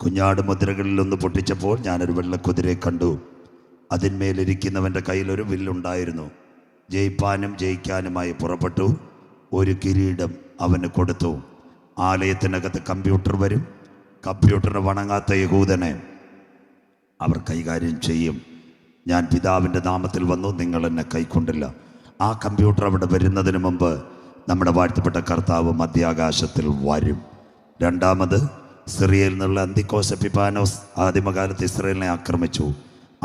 കുഞ്ഞാട് മുദ്രകളിൽ ഒന്ന് പൊട്ടിച്ചപ്പോൾ ഞാനൊരു വെള്ളക്കുതിരയെ കണ്ടു. അതിന്മേലിരിക്കുന്നവൻ്റെ കയ്യിലൊരു വില്ലുണ്ടായിരുന്നു. ജയിപ്പാനും ജയിക്കാനുമായി പുറപ്പെട്ടു. ഒരു കിരീടം അവന് കൊടുത്തു. ആലയത്തിനകത്ത് കമ്പ്യൂട്ടർ വരും. കമ്പ്യൂട്ടറിന് വണങ്ങാത്ത യഹൂദനെ അവർ കൈകാര്യം ചെയ്യും. ഞാൻ പിതാവിൻ്റെ നാമത്തിൽ വന്നു, നിങ്ങൾ എന്നെ കൈക്കൊണ്ടില്ല. ആ കമ്പ്യൂട്ടർ അവിടെ വരുന്നതിന് മുമ്പ് നമ്മുടെ വാഴ്ത്തപ്പെട്ട കർത്താവ് മധ്യാകാശത്തിൽ വരും. രണ്ടാമത് സിറിയയിൽ നിന്നുള്ള അന്തിക്കോസ് എപ്പിഫാനോസ് ആദിമകാലത്ത് ഇസ്രായേലിനെ ആക്രമിച്ചു.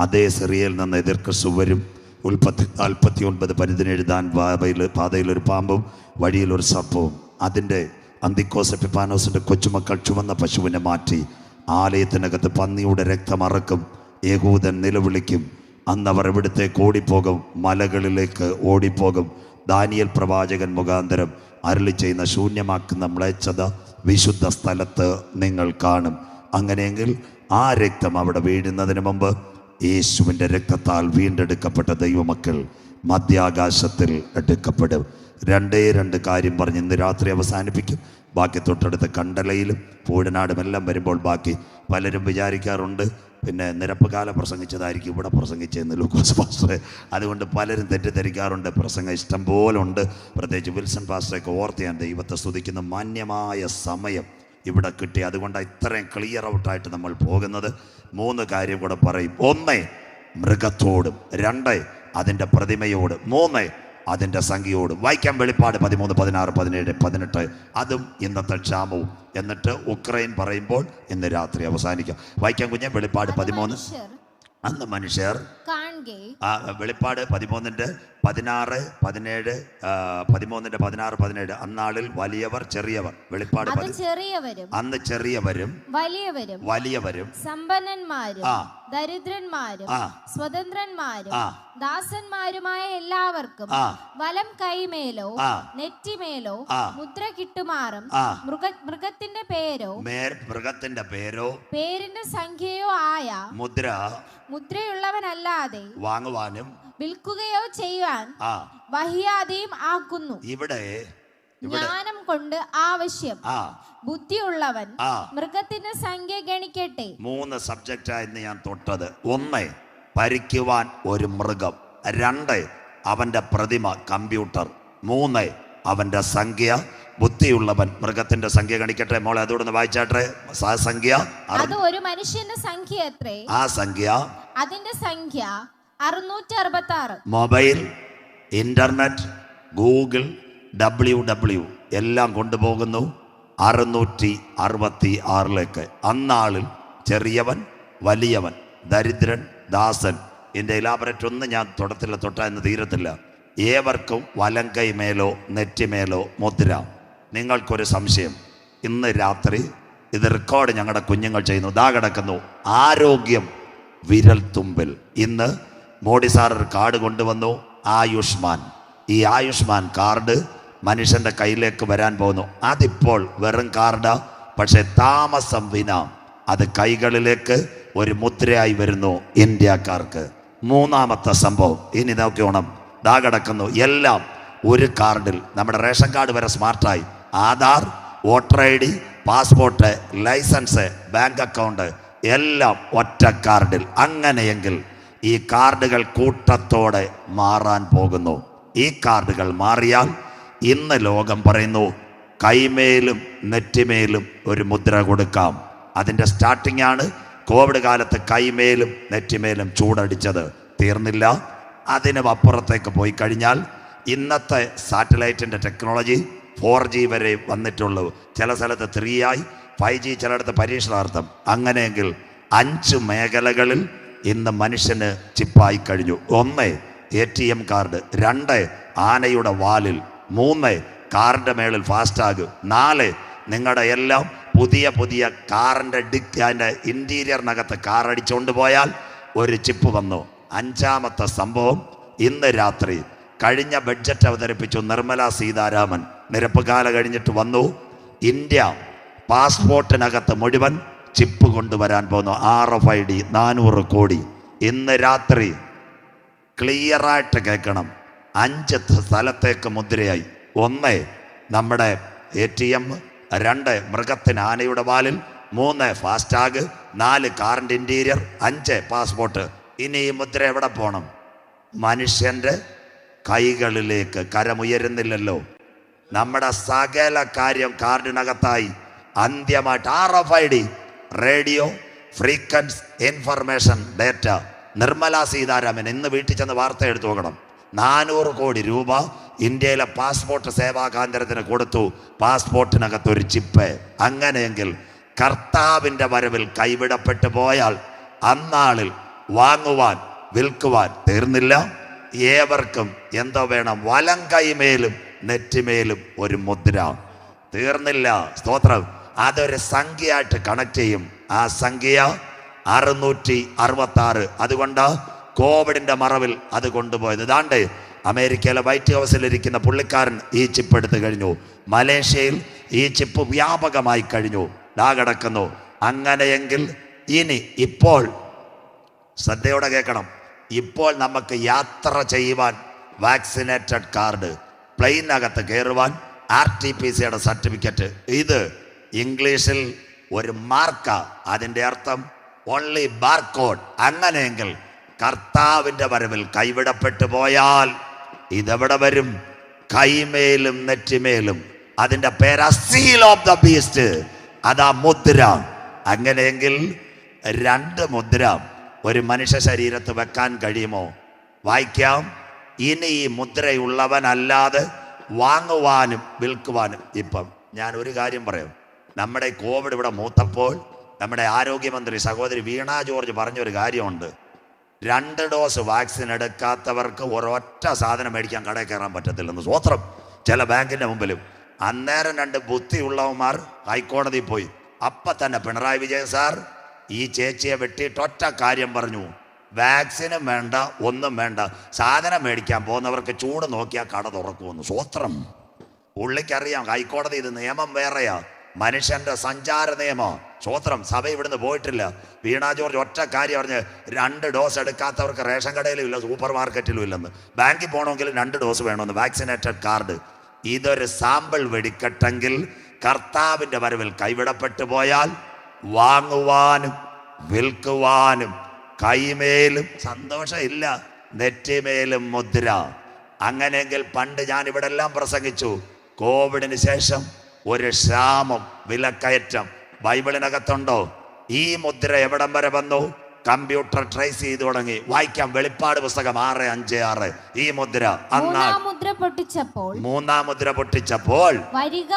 അതേ സിറിയയിൽ നിന്ന് എതിർ ക്രിസ്തു വരും. ഉൽപ്പത്തി 47:17 പാതയിലൊരു പാമ്പും വഴിയിലൊരു സർപ്പവും. അതിൻ്റെ അന്തിക്കോസ് എപ്പിഫാനോസിൻ്റെ കൊച്ചുമക്കൾ ചുവന്ന പശുവിനെ മാറ്റി ആലയത്തിനകത്ത് പന്നിയുടെ രക്തമറക്കും. യഹൂദൻ നിലവിളിക്കും. അന്നവർ എവിടത്തേക്ക് ഓടിപ്പോകും? മലകളിലേക്ക് ഓടിപ്പോകും. ദാനിയേൽ പ്രവാചകൻ മുഖാന്തരം അരുളി ചെയ്യുന്ന ശൂന്യമാക്കുന്ന മ്ലേച്ഛത വിശുദ്ധ സ്ഥലത്ത് നിങ്ങൾ കാണും. അങ്ങനെയെങ്കിൽ ആ രക്തം അവിടെ വീഴുന്നതിന് മുമ്പ് യേശുവിൻ്റെ രക്തത്താൽ വീണ്ടെടുക്കപ്പെട്ട ദൈവമക്കൾ മധ്യാകാശത്തിൽ എടുക്കപ്പെടും. രണ്ട് കാര്യം പറഞ്ഞ് ഇന്ന് രാത്രി അവസാനിപ്പിക്കും. ബാക്കി തൊട്ടടുത്ത കണ്ടലയിലും പൂഴനാടും എല്ലാം വരുമ്പോൾ ബാക്കി പലരും വിചാരിക്കാറുണ്ട് പിന്നെ നിരപ്പ് കാലം പ്രസംഗിച്ചതായിരിക്കും ഇവിടെ പ്രസംഗിച്ചെന്ന് ലൂക്കോസ് പാസ്റ്ററെ. അതുകൊണ്ട് പലരും തെറ്റിദ്ധരിക്കാറുണ്ട്. പ്രസംഗം ഇഷ്ടം പോലെ ഉണ്ട്. പ്രത്യേകിച്ച് വിൽസൺ പാസ്റ്ററൊക്കെ ഓർത്ത് ഞാൻ ദൈവത്തെ സ്തുതിക്കുന്ന മാന്യമായ സമയം ഇവിടെ കിട്ടി. അതുകൊണ്ടാണ് ഇത്രയും ക്ലിയർ ഔട്ടായിട്ട് നമ്മൾ പോകുന്നത്. 3 കാര്യം കൂടെ പറയും. 1 മൃഗത്തോടും, 2 അതിൻ്റെ പ്രതിമയോടും, 3 അതിൻ്റെ സംഖ്യയോടും. വായിക്കാം വെളിപ്പാട് 13, 16, 17, 18. അതും ഇന്നത്തെ ക്ഷാമവും. എന്നിട്ട് ഉക്രൈൻ പറയുമ്പോൾ ഇന്ന് രാത്രി അവസാനിക്കാം. വായിക്കാം കുഞ്ഞെ. വെളിപ്പാട് 13. അന്ന് മനുഷ്യർ വെളിപ്പാട് 13:16, 17, 13:16, 17. അന്നാളിൽ വലിയവർ ചെറിയവർ. വെളിപ്പാട് അന്ന് ചെറിയവരും വലിയവരും സമ്പന്നന്മാരും ദരിദ്രന്മാരും സ്വതന്ത്രന്മാരും ദാസന്മാരുമായ എല്ലാവർക്കും വലം കൈമേലോ നെറ്റിമേലോ മുദ്ര കിട്ടുമാറും മൃഗത്തിന്റെ പേരോ പേരിന്റെ സംഖ്യയോ ആയ മുദ്രയുള്ളവനല്ലാതെ വാങ്ങുവാനും വിൽക്കുകയോ ചെയ്യുവാൻ വഹിയാതെയും ആക്കുന്നു. ഇവിടെ ജ്ഞാനം കൊണ്ട് ആവശ്യം ബുദ്ധിയുള്ളവൻ മൃഗത്തിന്റെ സംഖ്യ ഗണിക്കട്ടെ. 3 സബ്ജക്റ്റായിരുന്നു ഞാൻ തൊട്ടത്. 1 ഭരിക്കുവാൻ ഒരു മൃഗം, 2 അവന്റെ പ്രതിമ കമ്പ്യൂട്ടർ, 3 അവന്റെ സംഖ്യ. ബുദ്ധിയുള്ളവൻ മൃഗത്തിന്റെ സംഖ്യ ഗണിക്കട്ടെ. മോളെ അതോടൊന്ന് വായിച്ചാട്ടെ. സംഖ്യ അത് ഒരു മനുഷ്യന്റെ സംഖ്യ എത്രേ? ആ സംഖ്യ അതിന്റെ സംഖ്യ 666. മൊബൈൽ, ഇന്റർനെറ്റ്, ഗൂഗിൾ, WW എല്ലാം കൊണ്ടുപോകുന്നു 666. അന്നാളിൽ ചെറിയവൻ വലിയവൻ ദരിദ്രൻ ദാസൻ. എൻ്റെ ഇലാബറേറ്റ് ഒന്നും ഞാൻ തൊട്ടാ എന്ന് തീരത്തില്ല. ഏവർക്കും വലങ്കൈ മേലോ നെറ്റിമേലോ മുദ്ര. നിങ്ങൾക്കൊരു സംശയം. ഇന്ന് രാത്രി ഇത് റെക്കോർഡ് ഞങ്ങളുടെ കുഞ്ഞുങ്ങൾ ചെയ്യുന്നു. ദാ കിടക്കുന്നു ആരോഗ്യം വിരൽ തുമ്പിൽ. ഇന്ന് മോഡി സാർ ഒരു കാർഡ് കൊണ്ടുവന്നു, ആയുഷ്മാൻ. ഈ ആയുഷ്മാൻ കാർഡ് മനുഷ്യൻ്റെ കയ്യിലേക്ക് വരാൻ പോകുന്നു. അതിപ്പോൾ വെറും കാർഡാ, പക്ഷെ താമസം വിന അത് കൈകളിലേക്ക് ഒരു മുദ്രയായി വരുന്നു ഇന്ത്യക്കാർക്ക്. 3ാമത്തെ സംഭവം ഇനി നോക്കിയോണം. ദാ കിടക്കുന്നു എല്ലാം ഒരു കാർഡിൽ. നമ്മുടെ റേഷൻ കാർഡ് വരെ സ്മാർട്ടായി. Aadhaar, voter ID, passport, license, bank account എല്ലാം ഒറ്റ കാർഡിൽ. അങ്ങനെയെങ്കിൽ ഈ കാർഡുകൾ കൂട്ടത്തോടെ മാറാൻ പോകുന്നു. ഈ കാർഡുകൾ മാറിയാൽ ഇന്ന് ലോകം പറയുന്നു കൈമേലും നെറ്റിമേലും ഒരു മുദ്ര കൊടുക്കാം. അതിൻ്റെ സ്റ്റാർട്ടിംഗ് ആണ്. കോവിഡ് കാലത്ത് കൈമേലും നെറ്റിമേലും ചൂടടിച്ചത് തീർന്നില്ല. അതിന് അപ്പുറത്തേക്ക് പോയി കഴിഞ്ഞാൽ ഇന്നത്തെ സാറ്റലൈറ്റിൻ്റെ ടെക്നോളജി 4G വരെ വന്നിട്ടുള്ളൂ. ചില സ്ഥലത്ത് 3 5G, ചിലയിടത്ത് പരീക്ഷണാർത്ഥം. അങ്ങനെയെങ്കിൽ 5 മേഖലകളിൽ ഇന്ന് മനുഷ്യന് ചിപ്പായി കഴിഞ്ഞു. 1 ATM കാർഡ്, 2 ആനയുടെ വാലിൽ, 3 കാറിൻ്റെ മേളിൽ ഫാസ്റ്റാഗ്, 4 നിങ്ങളുടെ എല്ലാം പുതിയ കാറിൻ്റെ അതിൻ്റെ ഇൻറ്റീരിയറിനകത്ത് കാർ അടിച്ചുകൊണ്ട് പോയാൽ ഒരു ചിപ്പ് വന്നു. 5ാമത്തെ സംഭവം ഇന്ന് രാത്രി കഴിഞ്ഞ ബഡ്ജറ്റ് അവതരിപ്പിച്ചു നിർമ്മല സീതാരാമൻ. നിരപ്പ് കാല കഴിഞ്ഞിട്ട് വന്നു. ഇന്ത്യ പാസ്പോർട്ടിനകത്ത് മുഴുവൻ ചിപ്പ് കൊണ്ടുവരാൻ പോകുന്നു. RFID 400 കോടി. ഇന്ന് രാത്രി ക്ലിയറായിട്ട് കേൾക്കണം. 5 സ്ഥലത്തേക്ക് മുദ്രയായി. 1 നമ്മുടെ ATM, 2 മൃഗത്തിന് ആനയുടെ വാലിൽ, 3 ഫാസ്ടാഗ്, 4 കാറിൻ്റെ ഇൻറ്റീരിയർ, 5 പാസ്പോർട്ട്. ഇനി ഈ മുദ്ര എവിടെ പോകണം? മനുഷ്യൻ്റെ കൈകളിലേക്ക്. കരമുയരുന്നില്ലല്ലോ. നമ്മുടെ സകല കാര്യം കാർഡിനകത്തായി അന്ത്യമായിട്ട് RFID, radio frequency information data. Nirmala Sitharaman ഇന്ന് വീട്ടിൽ ചെന്ന് വാർത്ത എടുത്തു നോക്കണം. 400 കോടി രൂപ ഇന്ത്യയിലെ പാസ്പോർട്ട് സേവാ കേന്ദ്രത്തിന് കൊടുത്തു. പാസ്പോർട്ടിനകത്തൊരു ചിപ്പ്. അങ്ങനെയെങ്കിൽ കർത്താവിൻ്റെ വരവിൽ കൈവിടപ്പെട്ടു പോയാൽ അന്നാളിൽ വാങ്ങുവാൻ വിൽക്കുവാൻ തീർന്നില്ല. ഏവർക്കും എന്തോ വേണം? വലം കൈമേലും നെറ്റിമേലും ഒരു മുദ്ര. തീർന്നില്ല. സ്തോത്രം. അതൊരു സംഖ്യയായിട്ട് കണക്ട് ചെയ്യും. ആ സംഖ്യ 666. അതുകൊണ്ട് കോവിഡിന്റെ മറവിൽ അത് കൊണ്ടുപോയത്. ഇതാണ്ട് അമേരിക്കയിലെ വൈറ്റ് ഹൗസിലിരിക്കുന്ന പുള്ളിക്കാരൻ ഈ ചിപ്പ് എടുത്തു കഴിഞ്ഞു. മലേഷ്യയിൽ ഈ ചിപ്പ് വ്യാപകമായി കഴിഞ്ഞു. കിടക്കുന്നു. അങ്ങനെയെങ്കിൽ ഇപ്പോൾ ശ്രദ്ധയോടെ കേൾക്കണം. ഇപ്പോൾ നമുക്ക് യാത്ര ചെയ്യുവാൻ വാക്സിനേറ്റഡ് കാർഡ്, പ്ലെയിനകത്ത് കയറുവാൻ RTPCയുടെ സർട്ടിഫിക്കറ്റ്. ഇത് ഇംഗ്ലീഷിൽ ഒരു മാർക്ക. അതിൻ്റെ അർത്ഥം ഓൺലി ബാർകോഡ്. അങ്ങനെയെങ്കിൽ കർത്താവിൻ്റെ വരവിൽ കൈവിടപ്പെട്ടു പോയാൽ ഇതെവിടെ വരും? കൈമേലും നെറ്റിമേലും. അതിൻ്റെ പേരാ സീൽ ഓഫ് ദ ബീസ്റ്റ്. അതാ മുദ്ര. അങ്ങനെയെങ്കിൽ 2 മുദ്ര ഒരു മനുഷ്യ ശരീരത്ത് വെക്കാൻ കഴിയുമോ? വായിക്കാം. ഇനി ഈ മുദ്രയുള്ളവനല്ലാതെ വാങ്ങുവാനും വിൽക്കുവാനും. ഇപ്പം ഞാൻ ഒരു കാര്യം പറയാം. നമ്മുടെ കോവിഡ് ഇവിടെ മൂത്തപ്പോൾ നമ്മുടെ ആരോഗ്യമന്ത്രി സഹോദരി വീണ ജോർജ് പറഞ്ഞൊരു കാര്യമുണ്ട്. 2 ഡോസ് വാക്സിൻ എടുക്കാത്തവർക്ക് ഒരൊറ്റ സാധനം മേടിക്കാൻ കടയിൽ കയറാൻ പറ്റത്തില്ലെന്ന്. സ്വോത്രം. ചില ബാങ്കിൻ്റെ മുമ്പിലും. അന്നേരം 2 ബുദ്ധിയുള്ളവന്മാർ ഹൈക്കോടതിയിൽ പോയി. അപ്പം തന്നെ പിണറായി വിജയൻ സാർ ഈ ചേച്ചിയെ വെട്ടിയിട്ട് ഒറ്റ കാര്യം പറഞ്ഞു: വാക്സിനും വേണ്ട, ഒന്നും വേണ്ട, സാധനം മേടിക്കാൻ പോകുന്നവർക്ക് ചൂട് നോക്കിയാൽ കട തുറക്കുമെന്ന്. സ്വോത്രം. പുള്ളിക്കറിയാം ഹൈക്കോടതി ഇത് നിയമം വേറെയാ, മനുഷ്യന്റെ സഞ്ചാര നിയമം. സ്വോത്രം. സഭ ഇവിടുന്ന് പോയിട്ടില്ല. വീണ ജോർജ് ഒറ്റ കാര്യം പറഞ്ഞ് 2 ഡോസ് എടുക്കാത്തവർക്ക് റേഷൻ കടയിലും ഇല്ല, സൂപ്പർ മാർക്കറ്റിലും ഇല്ലെന്ന്. ബാങ്കിൽ പോകണമെങ്കിൽ 2 ഡോസ് വേണമെന്ന്. Vaccinated card. ഇതൊരു സാമ്പിൾ വെടിക്കെട്ടെങ്കിൽ കർത്താവിൻ്റെ വരവിൽ കൈവിടപ്പെട്ടു പോയാൽ വാങ്ങുവാനും വിൽക്കുവാനും കൈമേലും സന്തോഷമില്ല, നെറ്റിമേലും മുദ്ര. അങ്ങനെയെങ്കിൽ പണ്ട് ഞാൻ ഇവിടെ എല്ലാം പ്രസംഗിച്ചു. കോവിഡിന് ശേഷം ഒരു ക്ഷാമം, വിലക്കയറ്റം ബൈബിളിനകത്തുണ്ടോ? ഈ മുദ്ര എവിടം വരെ വന്നു? കമ്പ്യൂട്ടർ ട്രേസ് ചെയ്തു തുടങ്ങി. വായിക്കാം. വെളിപ്പാട് പുസ്തകം 6:5-6. ഈ മുദ്ര മൂന്നാം മുദ്ര പൊട്ടിച്ചപ്പോൾ വരിക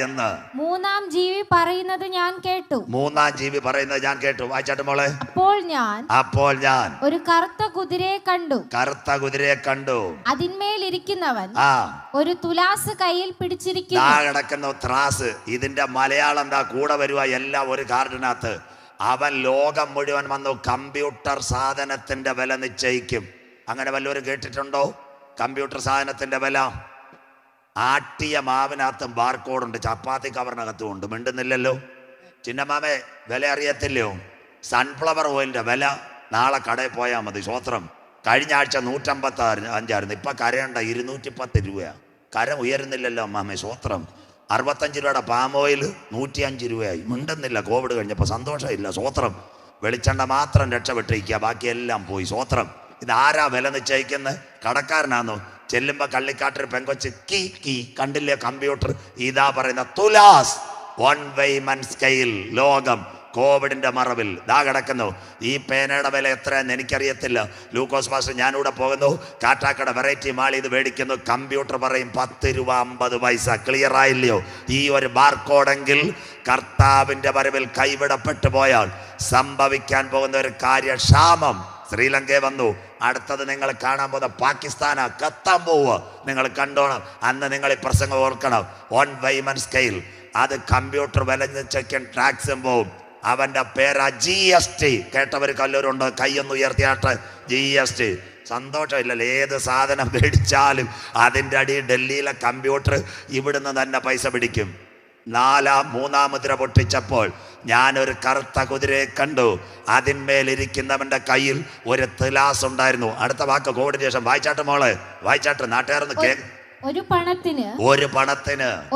എന്ന് മൂന്നാം ജീവി പറയുന്നത് ഞാൻ കേട്ടു. വായിച്ചാട്ട് മോളെ. അപ്പോൾ ഞാൻ ഒരു കറുത്ത കുതിരയെ കണ്ടു. അതിന്മേലിരിക്കുന്നവൻ ഒരു തുലാസ് കയ്യിൽ പിടിച്ചിരിക്കുന്നു. ത്രാസ്. ഇതിന്റെ മലയാളം എന്താ? കൂടെ വരുക എല്ലാം ഒരു കാർഡിനകത്ത്. അവൻ ലോകം മുഴുവൻ വന്നു കമ്പ്യൂട്ടർ സാധനത്തിന്റെ വില നിശ്ചയിക്കും. അങ്ങനെ വല്ലവരും കേട്ടിട്ടുണ്ടോ? കമ്പ്യൂട്ടർ സാധനത്തിന്റെ വില. ആട്ടിയ മാവിനകത്തും ബാർകോഡുണ്ട്, ചപ്പാത്തി കവറിനകത്തും ഉണ്ട്. മിണ്ടുന്നില്ലല്ലോ. ചിന്നമാമേ, വില അറിയത്തില്ലയോ? സൺഫ്ലവർ ഓയിലിന്റെ വില നാളെ കടയിൽ പോയാൽ മതി. സ്വോത്രം. കഴിഞ്ഞ ആഴ്ച 155 ഇപ്പൊ കരയണ്ട 210 രൂപയാ. കരം ഉയരുന്നില്ലല്ലോ അമ്മാമേ. സ്വോത്രം. 65 രൂപയുടെ പാം ഓയിൽ 105 രൂപയായി. മിണ്ടുന്നില്ല. കോവിഡ് കഴിഞ്ഞപ്പോൾ സന്തോഷമില്ല. സ്വോത്രം. വെളിച്ചെണ്ണ മാത്രം രക്ഷപ്പെട്ടിരിക്കുക, ബാക്കിയെല്ലാം പോയി. സ്വോത്രം. ഇതാരാ വില നിശ്ചയിക്കുന്നത്? കടക്കാരനാണോ? ചെല്ലുമ്പോ കള്ളിക്കാട്ടൊരു പെങ്കൊച്ച് കീ കണ്ടില്ലേ കമ്പ്യൂട്ടർ? ഇതാ പറയുന്ന തുലാസ്, 1 വൈമൻ സ്കെയിൽ. ലോകം കോവിഡിന്റെ മറവിൽ കിടക്കുന്നു. ഈ പേനയുടെ വില എത്രയെന്ന് എനിക്കറിയത്തില്ല. ലൂക്കോസ് പാസ്റ്റർ ഞാനിവിടെ പോകുന്നു, കാട്ടാക്കട വെറൈറ്റി മാൾ ഇത് മേടിക്കുന്നു. കമ്പ്യൂട്ടർ പറയും 10 രൂപ 50 പൈസ. ക്ലിയർ ആയില്ലയോ? ഈ ഒരു ബാർകോഡെങ്കിൽ കർത്താവിന്റെ വരവിൽ കൈവിടപ്പെട്ടു പോയാൽ സംഭവിക്കാൻ പോകുന്ന ഒരു കാര്യക്ഷാമം. ശ്രീലങ്കയിൽ വന്നു. അടുത്തത് നിങ്ങൾ കാണാൻ പോകുന്ന പാകിസ്ഥാനാ. കത്താൻ പോവുക. നിങ്ങൾ കണ്ടോണം. അന്ന് നിങ്ങൾ ഈ പ്രസംഗം ഓർക്കണം. 1 വൈമൻ സ്കെയിൽ. അത് കമ്പ്യൂട്ടർ വില നിശ്ചയിക്കാൻ ടാക്സും പോവും. അവന്റെ പേരാ GST. കേട്ടവർ കല്ലൂരുണ്ടോ? കൈയൊന്ന് ഉയർത്തിയാട്ട്. GST. സന്തോഷമില്ലല്ലോ. ഏത് സാധനം മേടിച്ചാലും അതിൻ്റെ അടി ഡൽഹിയിലെ കമ്പ്യൂട്ടർ ഇവിടുന്ന് തന്നെ പൈസ പിടിക്കും. മൂന്നാം മുദ്ര പൊട്ടിച്ചപ്പോൾ ഞാനൊരു കറുത്ത കുതിരയെ കണ്ടു. അതിന്മേലിരിക്കുന്നവന്റെ കയ്യിൽ ഒരു തുലാസ് ഉണ്ടായിരുന്നു. അടുത്ത വാക്ക് കോവിഡിന് ശേഷം. വായിച്ചാട്ട് മോളെ, വായിച്ചാട്ട്. നാട്ടുകാരൊന്ന് ഒരു പണത്തിന്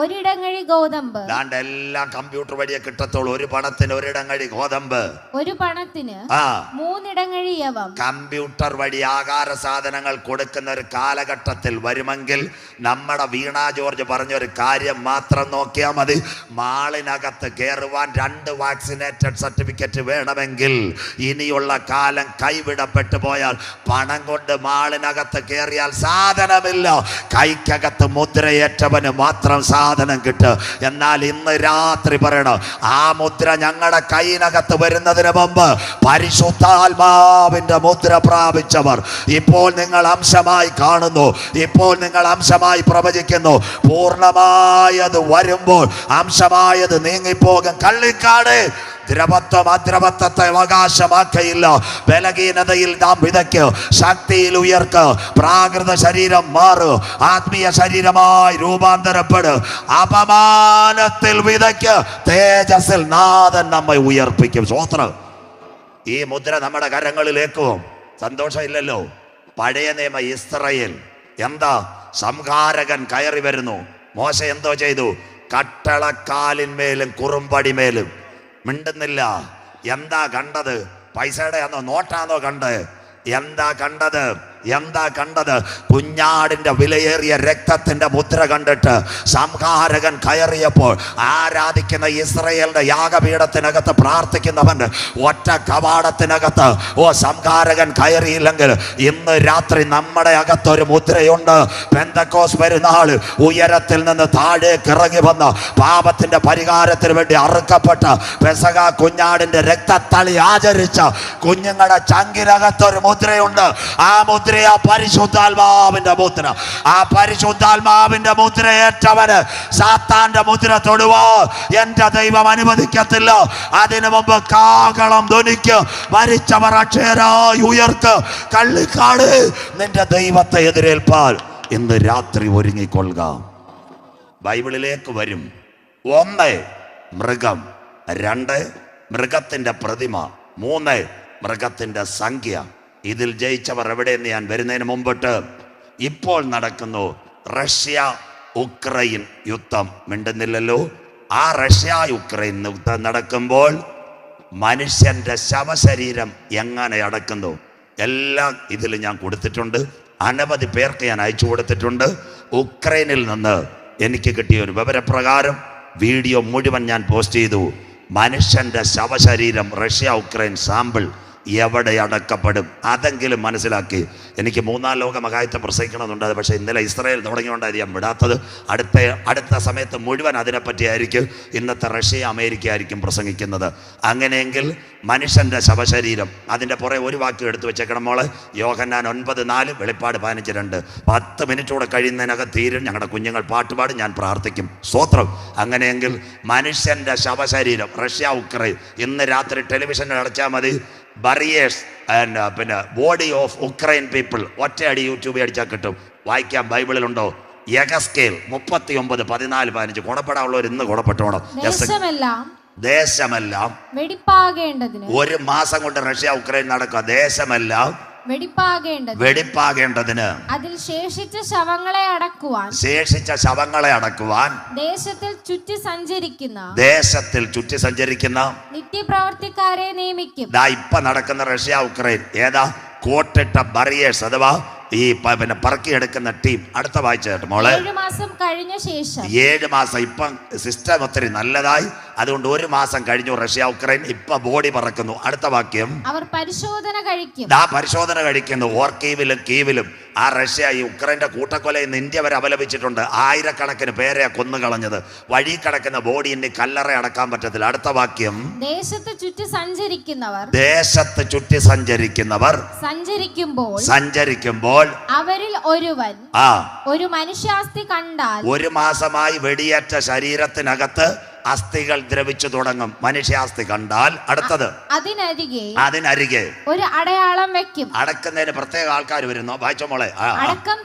ഒരിടങ്ങഴി ഗോതമ്പ്. ദാണ്ട് എല്ലാം കമ്പ്യൂട്ടർ വഴിയെ കിട്ടത്തുള്ളൂ. ഒരു പണത്തിന് ഒരിടങ്ങഴി ഗോതമ്പ്. ഒരു പണത്തിന് 3 ഇടങ്ങഴി യവം. കമ്പ്യൂട്ടർ വഴി ആഹാര സാധനങ്ങൾ കൊടുക്കുന്ന ഒരു കാലഘട്ടത്തിൽ വരുമെങ്കിൽ നമ്മുടെ വീണ ജോർജ് പറഞ്ഞൊരു കാര്യം മാത്രം നോക്കിയാൽ മതി. മാളിനകത്ത് കയറുവാൻ 2 വാക്സിനേറ്റഡ് സർട്ടിഫിക്കറ്റ് വേണമെങ്കിൽ ഇനിയുള്ള കാലം കൈവിടപ്പെട്ടു പോയാൽ പണം കൊണ്ട് മാളിനകത്ത് കയറിയാൽ സാധനമില്ല. കൈക്കകത്ത് മുദ്രയേറ്റവന് മാത്രം സാധനം കിട്ടും. എന്നാൽ ഇന്ന് രാത്രി പറയണം, ആ മുദ്ര ഞങ്ങളുടെ കൈനകത്ത് വരുന്നതിന് മുമ്പ് പരിശുദ്ധാത്മാവിന്റെ മുദ്ര പ്രാപിച്ചവർ ഇപ്പോൾ നിങ്ങൾ അംശമായി കാണുന്നു, ഇപ്പോൾ നിങ്ങൾ അംശമായി പ്രവചിക്കുന്നു. പൂർണ്ണമായത് വരുമ്പോൾ അംശമായത് നീങ്ങിപ്പോകും. കള്ളിക്കാട് ദ്രവത്വം അദ്രവത്വത്തെ അവകാശമാക്കയില്ല. ബലഹീനതയിൽ നാം വിതയ്ക്ക്, ശക്തിയിൽ ഉയർക്ക്. പ്രാകൃത ശരീരം മാറ്, ആത്മീയ ശരീരമായി രൂപാന്തരപ്പെട്. അപമാനത്തിൽ വിതയ്ക്ക്, തേജസ്സിൽ നാഥൻ നമ്മെ ഉയർപ്പിക്കും. സ്വോത്രം. ഈ മുദ്ര നമ്മുടെ കരങ്ങളിലേക്കും. സന്തോഷമില്ലല്ലോ. പഴയ നിയമ ഇസ്രായേൽ എന്താ, സംഹാരകൻ കയറി വരുന്നു. മോശ എന്തോ ചെയ്തു? കട്ടളക്കാലിന്മേലും കുറുമ്പടിമേലും മിണ്ടുന്നില്ല. എന്താ കണ്ടത്? പൈസയുടെ ആണോ നോട്ടാണോ കണ്ട്? എന്താ കണ്ടത്? എന്താ കണ്ടത്? കുഞ്ഞാടിന്റെ വിലയേറിയ രക്തത്തിന്റെ മുദ്ര കണ്ടിട്ട് സംഹാരകൻ കയറിയപ്പോൾ ആരാധിക്കുന്ന ഇസ്രായേലിന്റെ യാഗപീഠത്തിനകത്ത് പ്രാർത്ഥിക്കുന്നവൻ ഒറ്റ കവാടത്തിനകത്ത് സംഹാരകൻ കയറിയില്ലെങ്കിൽ ഇന്ന് രാത്രി നമ്മുടെ അകത്തൊരു മുദ്രയുണ്ട്. പെന്തക്കോസ് പെരുന്നാൾ ഉയരത്തിൽ നിന്ന് താഴേക്ക് ഇറങ്ങി വന്ന പാപത്തിന്റെ പരിഹാരത്തിന് വേണ്ടി അറുക്കപ്പെട്ട പെസഹ കുഞ്ഞാടിന്റെ രക്തത്തളി ആചരിച്ച കുഞ്ഞുങ്ങളുടെ ചങ്കിനകത്തൊരു മുദ്രയുണ്ട്. ആ മുദ്ര പരിശുദ്ധാത്മാവിന്റെ മുദ്ര. ആ പരിശുദ്ധാത്മാവിന്റെ മുദ്രയേറ്റവന് സാത്താന്റെ മുദ്ര തൊടുവോ എന്റെ ദൈവം അനുവദിക്കത്തില്ല. അതിനു മുമ്പ് കാഹളം ധ്വനിക്ക്, മരിച്ചവർ അക്ഷയരായി ഉയർക്ക്. കള്ളിക്കാട് നിന്റെ ദൈവത്തെ എതിരേൽപ്പാൽ ഇന്ന് രാത്രി ഒരുങ്ങിക്കൊള്ളുക. ബൈബിളിലേക്ക് വരും. 1 മൃഗം, 2 മൃഗത്തിന്റെ പ്രതിമ, 3 മൃഗത്തിന്റെ സംഖ്യ. ഇതിൽ ജയിച്ചവർ എവിടെയെന്ന് ഞാൻ വരുന്നതിന് മുമ്പിട്ട് ഇപ്പോൾ നടക്കുന്നു റഷ്യ ഉക്രൈൻ യുദ്ധം. മിണ്ടുന്നില്ലല്ലോ. ആ റഷ്യ ഉക്രൈൻ യുദ്ധം നടക്കുമ്പോൾ മനുഷ്യന്റെ ശവശരീരം എങ്ങനെ അടക്കുന്നു എല്ലാം ഇതിൽ ഞാൻ കൊടുത്തിട്ടുണ്ട്. അനവധി പേർക്ക് ഞാൻ അയച്ചു കൊടുത്തിട്ടുണ്ട്. ഉക്രൈനിൽ നിന്ന് എനിക്ക് കിട്ടിയ ഒരു വിവരപ്രകാരം വീഡിയോ മുഴുവൻ ഞാൻ പോസ്റ്റ് ചെയ്തു. മനുഷ്യന്റെ ശവശരീരം റഷ്യ ഉക്രൈൻ സാമ്പിൾ എവിടെ അടക്കപ്പെടും അതെങ്കിലും മനസ്സിലാക്കി. എനിക്ക് 3-4 ലോക മഹായുദ്ധ പ്രസംഗിക്കണമെന്നുണ്ട്. പക്ഷേ ഇന്നലെ ഇസ്രായേൽ തുടങ്ങിയോണ്ടായത് ഞാൻ വിടാത്തത്. അടുത്ത സമയത്ത് മുഴുവൻ അതിനെപ്പറ്റിയായിരിക്കും. ഇന്നത്തെ റഷ്യ അമേരിക്ക ആയിരിക്കും പ്രസംഗിക്കുന്നത്. അങ്ങനെയെങ്കിൽ മനുഷ്യൻ്റെ ശവശരീരം അതിൻ്റെ പുറകെ ഒരു വാക്യം എടുത്തു വെച്ചേക്കണം മോളെ. യോഹന്നാൻ 9:4, വെളിപ്പാട് 15:2. 10 മിനിറ്റ് കൂടെ കഴിയുന്നതിനകം തീരും. ഞങ്ങളുടെ കുഞ്ഞുങ്ങൾ പാട്ടുപാടും, ഞാൻ പ്രാർത്ഥിക്കും. സ്തോത്രം. അങ്ങനെയെങ്കിൽ മനുഷ്യൻ്റെ ശവശരീരം റഷ്യ ഉക്രൈൻ ഇന്ന് രാത്രി ടെലിവിഷനിൽ അടച്ചാൽ മതി. ബറിയേഴ്സ് പിന്നെ ബോഡി ഓഫ് ഉക്രൈൻ പീപ്പിൾ ഒറ്റയടി യൂട്യൂബിൽ അടിച്ചാൽ കിട്ടും. വായിക്കാം. ബൈബിളിലുണ്ടോ? യഗസ്കേൽ 39:14-15. ഗുണപ്പെടാനുള്ളവർ ഇന്ന് ഗുണപ്പെട്ടോണം. ദേശമെല്ലാം വെടിപ്പാകേണ്ടതിന് 1 മാസം കൊണ്ട് റഷ്യ ഉക്രൈൻ നടക്കുക. ദേശമെല്ലാം വെടിപ്പാകേണ്ടതിന് അതിൽ ശേഷിച്ച ശവങ്ങളെ അടക്കുവാൻ ദേശത്തിൽ ചുറ്റി സഞ്ചരിക്കുന്ന നിത്യപ്രവർത്തിക്കാരെ നിയമിക്കും. ഇപ്പൊ നടക്കുന്ന റഷ്യ ഉക്രൈൻ ഏതാ? കോട്ടിട്ട ബറിയേഴ്സ് അഥവാ ഈ പിന്നെ പറക്കിയെടുക്കുന്ന ടീം. അടുത്ത വായിച്ചു മോളെ. 7 മാസം കഴിഞ്ഞ ശേഷം 7 മാസം. ഇപ്പം സിസ്റ്റം ഒത്തിരി നല്ലതായി. അതുകൊണ്ട് 1 മാസം കഴിഞ്ഞു റഷ്യ ഉക്രൈൻ. ഇപ്പൊ ബോഡി പറക്കുന്നു. അടുത്ത വാക്യം. അവർ പരിശോധന കഴിക്കുന്നു. കീവിലും ആ റഷ്യ ഈ ഉക്രൈന്റെ കൂട്ടക്കൊല ഇന്ന് ഇന്ത്യ വരെ അപലപിച്ചിട്ടുണ്ട്. 1000-കണക്കിന് പേരെ കൊന്നുകളഞ്ഞത്. വഴി കിടക്കുന്ന ബോഡി ഇനി കല്ലറ അടക്കാൻ പറ്റത്തില്ല. അടുത്ത വാക്യം. ദേശത്ത് ചുറ്റി സഞ്ചരിക്കുന്നവർ സഞ്ചരിക്കുമ്പോൾ അവരിൽ ഒരുവൻ ഒരു മനുഷ്യാസ്ഥി കണ്ടാൽ 1 മാസമായി വെടിയേറ്റ ശരീരത്തിനകത്ത് അസ്ഥികൾ ദ്രവിച്ചു തുടങ്ങും. മനുഷ്യാസ്ഥി കണ്ടാൽ അടുത്തത് അതിനരികെ ഒരു അടയാളം വെക്കും. അടക്കുന്നതിന് പ്രത്യേക ആൾക്കാർ വരുന്നു. വായിച്ചോ മോളെ. അടക്കം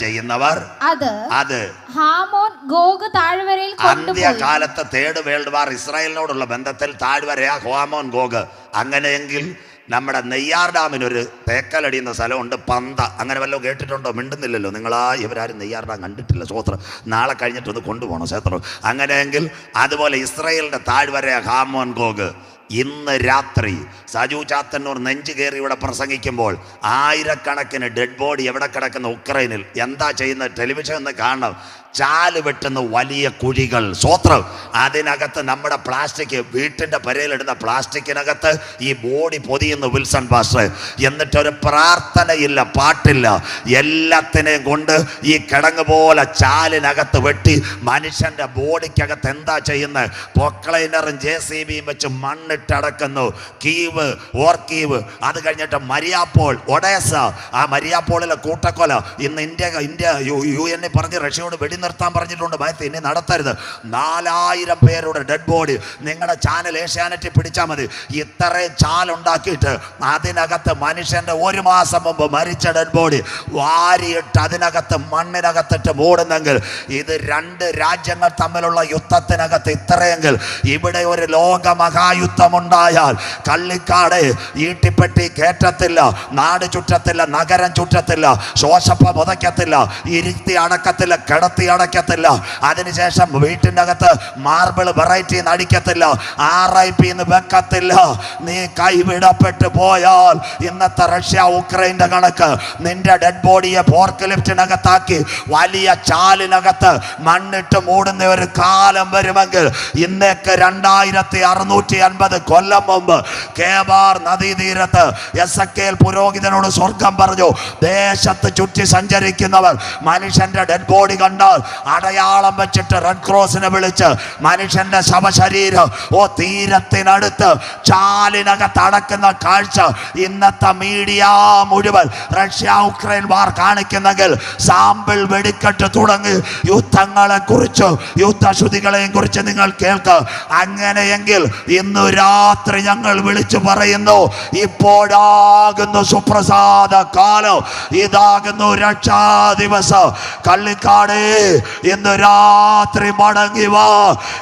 ചെയ്യുന്നവർ അത് ഹാമോൻ ഗോഗ് താഴ്വരയിൽ അന്ത്യകാലത്ത് 3rd വേൾഡ് വാർ ഇസ്രായേലിനോടുള്ള ബന്ധത്തിൽ താഴ്വരയാ ഹാമോൻ ഗോഗ്. അങ്ങനെയെങ്കിൽ നമ്മുടെ നെയ്യാർ ഡാമിനൊരു തേക്കലടിയുന്ന സ്ഥലമുണ്ട്, പന്ത. അങ്ങനെ വല്ലതും കേട്ടിട്ടുണ്ടോ? മിണ്ടുന്നില്ലല്ലോ നിങ്ങളാ. ഇവരാരും നെയ്യാർ ഡാം കണ്ടിട്ടില്ല. സ്വോത്രം. നാളെ കഴിഞ്ഞിട്ടൊന്ന് കൊണ്ടുപോകണം ക്ഷേത്രം. അങ്ങനെയെങ്കിൽ അതുപോലെ ഇസ്രായേലിൻ്റെ താഴ്വര ഹാമോൻ ഗോഗ് ഇന്ന് രാത്രി സജു ചാത്തന്നൂർ നെഞ്ചു കയറി ഇവിടെ പ്രസംഗിക്കുമ്പോൾ ആയിരക്കണക്കിന് ഡെഡ് ബോഡി എവിടെ കിടക്കുന്ന ഉക്രൈനിൽ എന്താ ചെയ്യുന്നത്? ടെലിവിഷൻ ഒന്ന് കാണണം. ചാല് വെട്ടുന്ന വലിയ കുഴികൾ. സ്വോത്രം. അതിനകത്ത് നമ്മുടെ പ്ലാസ്റ്റിക്, വീട്ടിൻ്റെ പുരയിലിടുന്ന പ്ലാസ്റ്റിക്കിനകത്ത് ഈ ബോഡി പൊതിയുന്നു വിൽസൺ പാസ്റ്റർ. എന്നിട്ടൊരു പ്രാർത്ഥനയില്ല, പാട്ടില്ല, എല്ലാത്തിനെയും കൊണ്ട് ഈ കിടങ്ങ് പോലെ ചാലിനകത്ത് വെട്ടി മനുഷ്യൻ്റെ ബോഡിക്കകത്ത് എന്താ ചെയ്യുന്നത്? പൊക്ലൈനറും JCBയും വെച്ച് മണ്ണിട്ടടക്കുന്നു. കീവ്, ഓർക്കീവ്, അത് കഴിഞ്ഞിട്ട് മരിയാപ്പോൾ, ഒഡേസ. ആ മരിയാപ്പോളിലെ കൂട്ടക്കൊല ഇന്ന് ഇന്ത്യ UN പറഞ്ഞ് റഷ്യയോട് വെടി നിർത്താൻ പറഞ്ഞിട്ടുണ്ട്. ഭയത്ത് ഇനി നടത്തരുത്. 4000 പേരുടെ ഡെഡ് ബോഡി നിങ്ങളുടെ ചാനൽ ഏഷ്യാനെറ്റിൽ പിടിച്ചാൽ മതി. ഇത്രയും ചാലുണ്ടാക്കിയിട്ട് അതിനകത്ത് മനുഷ്യൻ്റെ 1 മാസം മുമ്പ് മരിച്ച ഡെഡ് ബോഡി വാരിയിട്ട് അതിനകത്ത് മണ്ണിനകത്തിട്ട് മൂടുന്നെങ്കിൽ, ഇത് 2 രാജ്യങ്ങൾ തമ്മിലുള്ള യുദ്ധത്തിനകത്ത് ഇത്രയെങ്കിൽ, ഇവിടെ ഒരു ലോക മഹായുദ്ധമുണ്ടായാൽ കള്ളിക്കാട് ഈട്ടിപ്പെട്ടി കയറ്റത്തില്ല, നാട് ചുറ്റത്തില്ല, നഗരം ചുറ്റത്തില്ല, ശോശപ്പ മുതയ്ക്കത്തില്ല, ഇരുത്തി അടക്കത്തില്ല, കിടത്തി അടയ്ക്കത്തില്ല. അതിനുശേഷം വീട്ടിൻ്റെ അകത്ത് മാർബിൾ വെറൈറ്റി നടിക്കത്തില്ല, RIP വെക്കത്തില്ല. നീ കൈവിടപ്പെട്ടു പോയാൽ ഇന്നത്തെ റഷ്യ ഉക്രൈൻ്റെ കണക്ക് നിന്റെ ഡെഡ് ബോഡിയെ ഫോർക്ക് ലിഫ്റ്റിനകത്താക്കി വലിയ ചാലിനകത്ത് മണ്ണിട്ട് മൂടുന്ന ഒരു കാലം വരുമെങ്കിൽ, ഇന്നേക്ക് 2650 കൊല്ലം മുമ്പ് കേബാർ നദീതീരത്ത് എസക്കേൽ പുരോഹിതനോട് സ്വർഗം പറഞ്ഞു, ദേശത്ത് ചുറ്റി സഞ്ചരിക്കുന്നവർ മനുഷ്യന്റെ ഡെഡ് ബോഡി കണ്ടാൽ അടയാളം വെച്ചിട്ട് റെഡ് ക്രോസിനെ വിളിച്ച് മനുഷ്യന്റെ ശവശരീരം തീരത്തിനടുത്ത് ചാലിനകത്ത് അടക്കുന്ന കാഴ്ച ഇന്നത്തെ മീഡിയ മുഴുവൻ റഷ്യ ഉക്രൈൻ വാർ കാണിക്കുന്നെങ്കിൽ, സാമ്പിൾ വെടിക്കെട്ട് തുടങ്ങി യുദ്ധങ്ങളെ കുറിച്ച്, യുദ്ധശ്രുതികളെയും കുറിച്ച് നിങ്ങൾ കേൾക്ക്. അങ്ങനെയെങ്കിൽ ഇന്നു രാത്രി ഞങ്ങൾ വിളിച്ചു പറയുന്നു, ഇപ്പോഴാകുന്നു സുപ്രസാദ കാലം, ഇതാകുന്നു രക്ഷാ ദിവസം. കള്ളിക്കാട് ഇന്ന് രാത്രി മടങ്ങി വാ.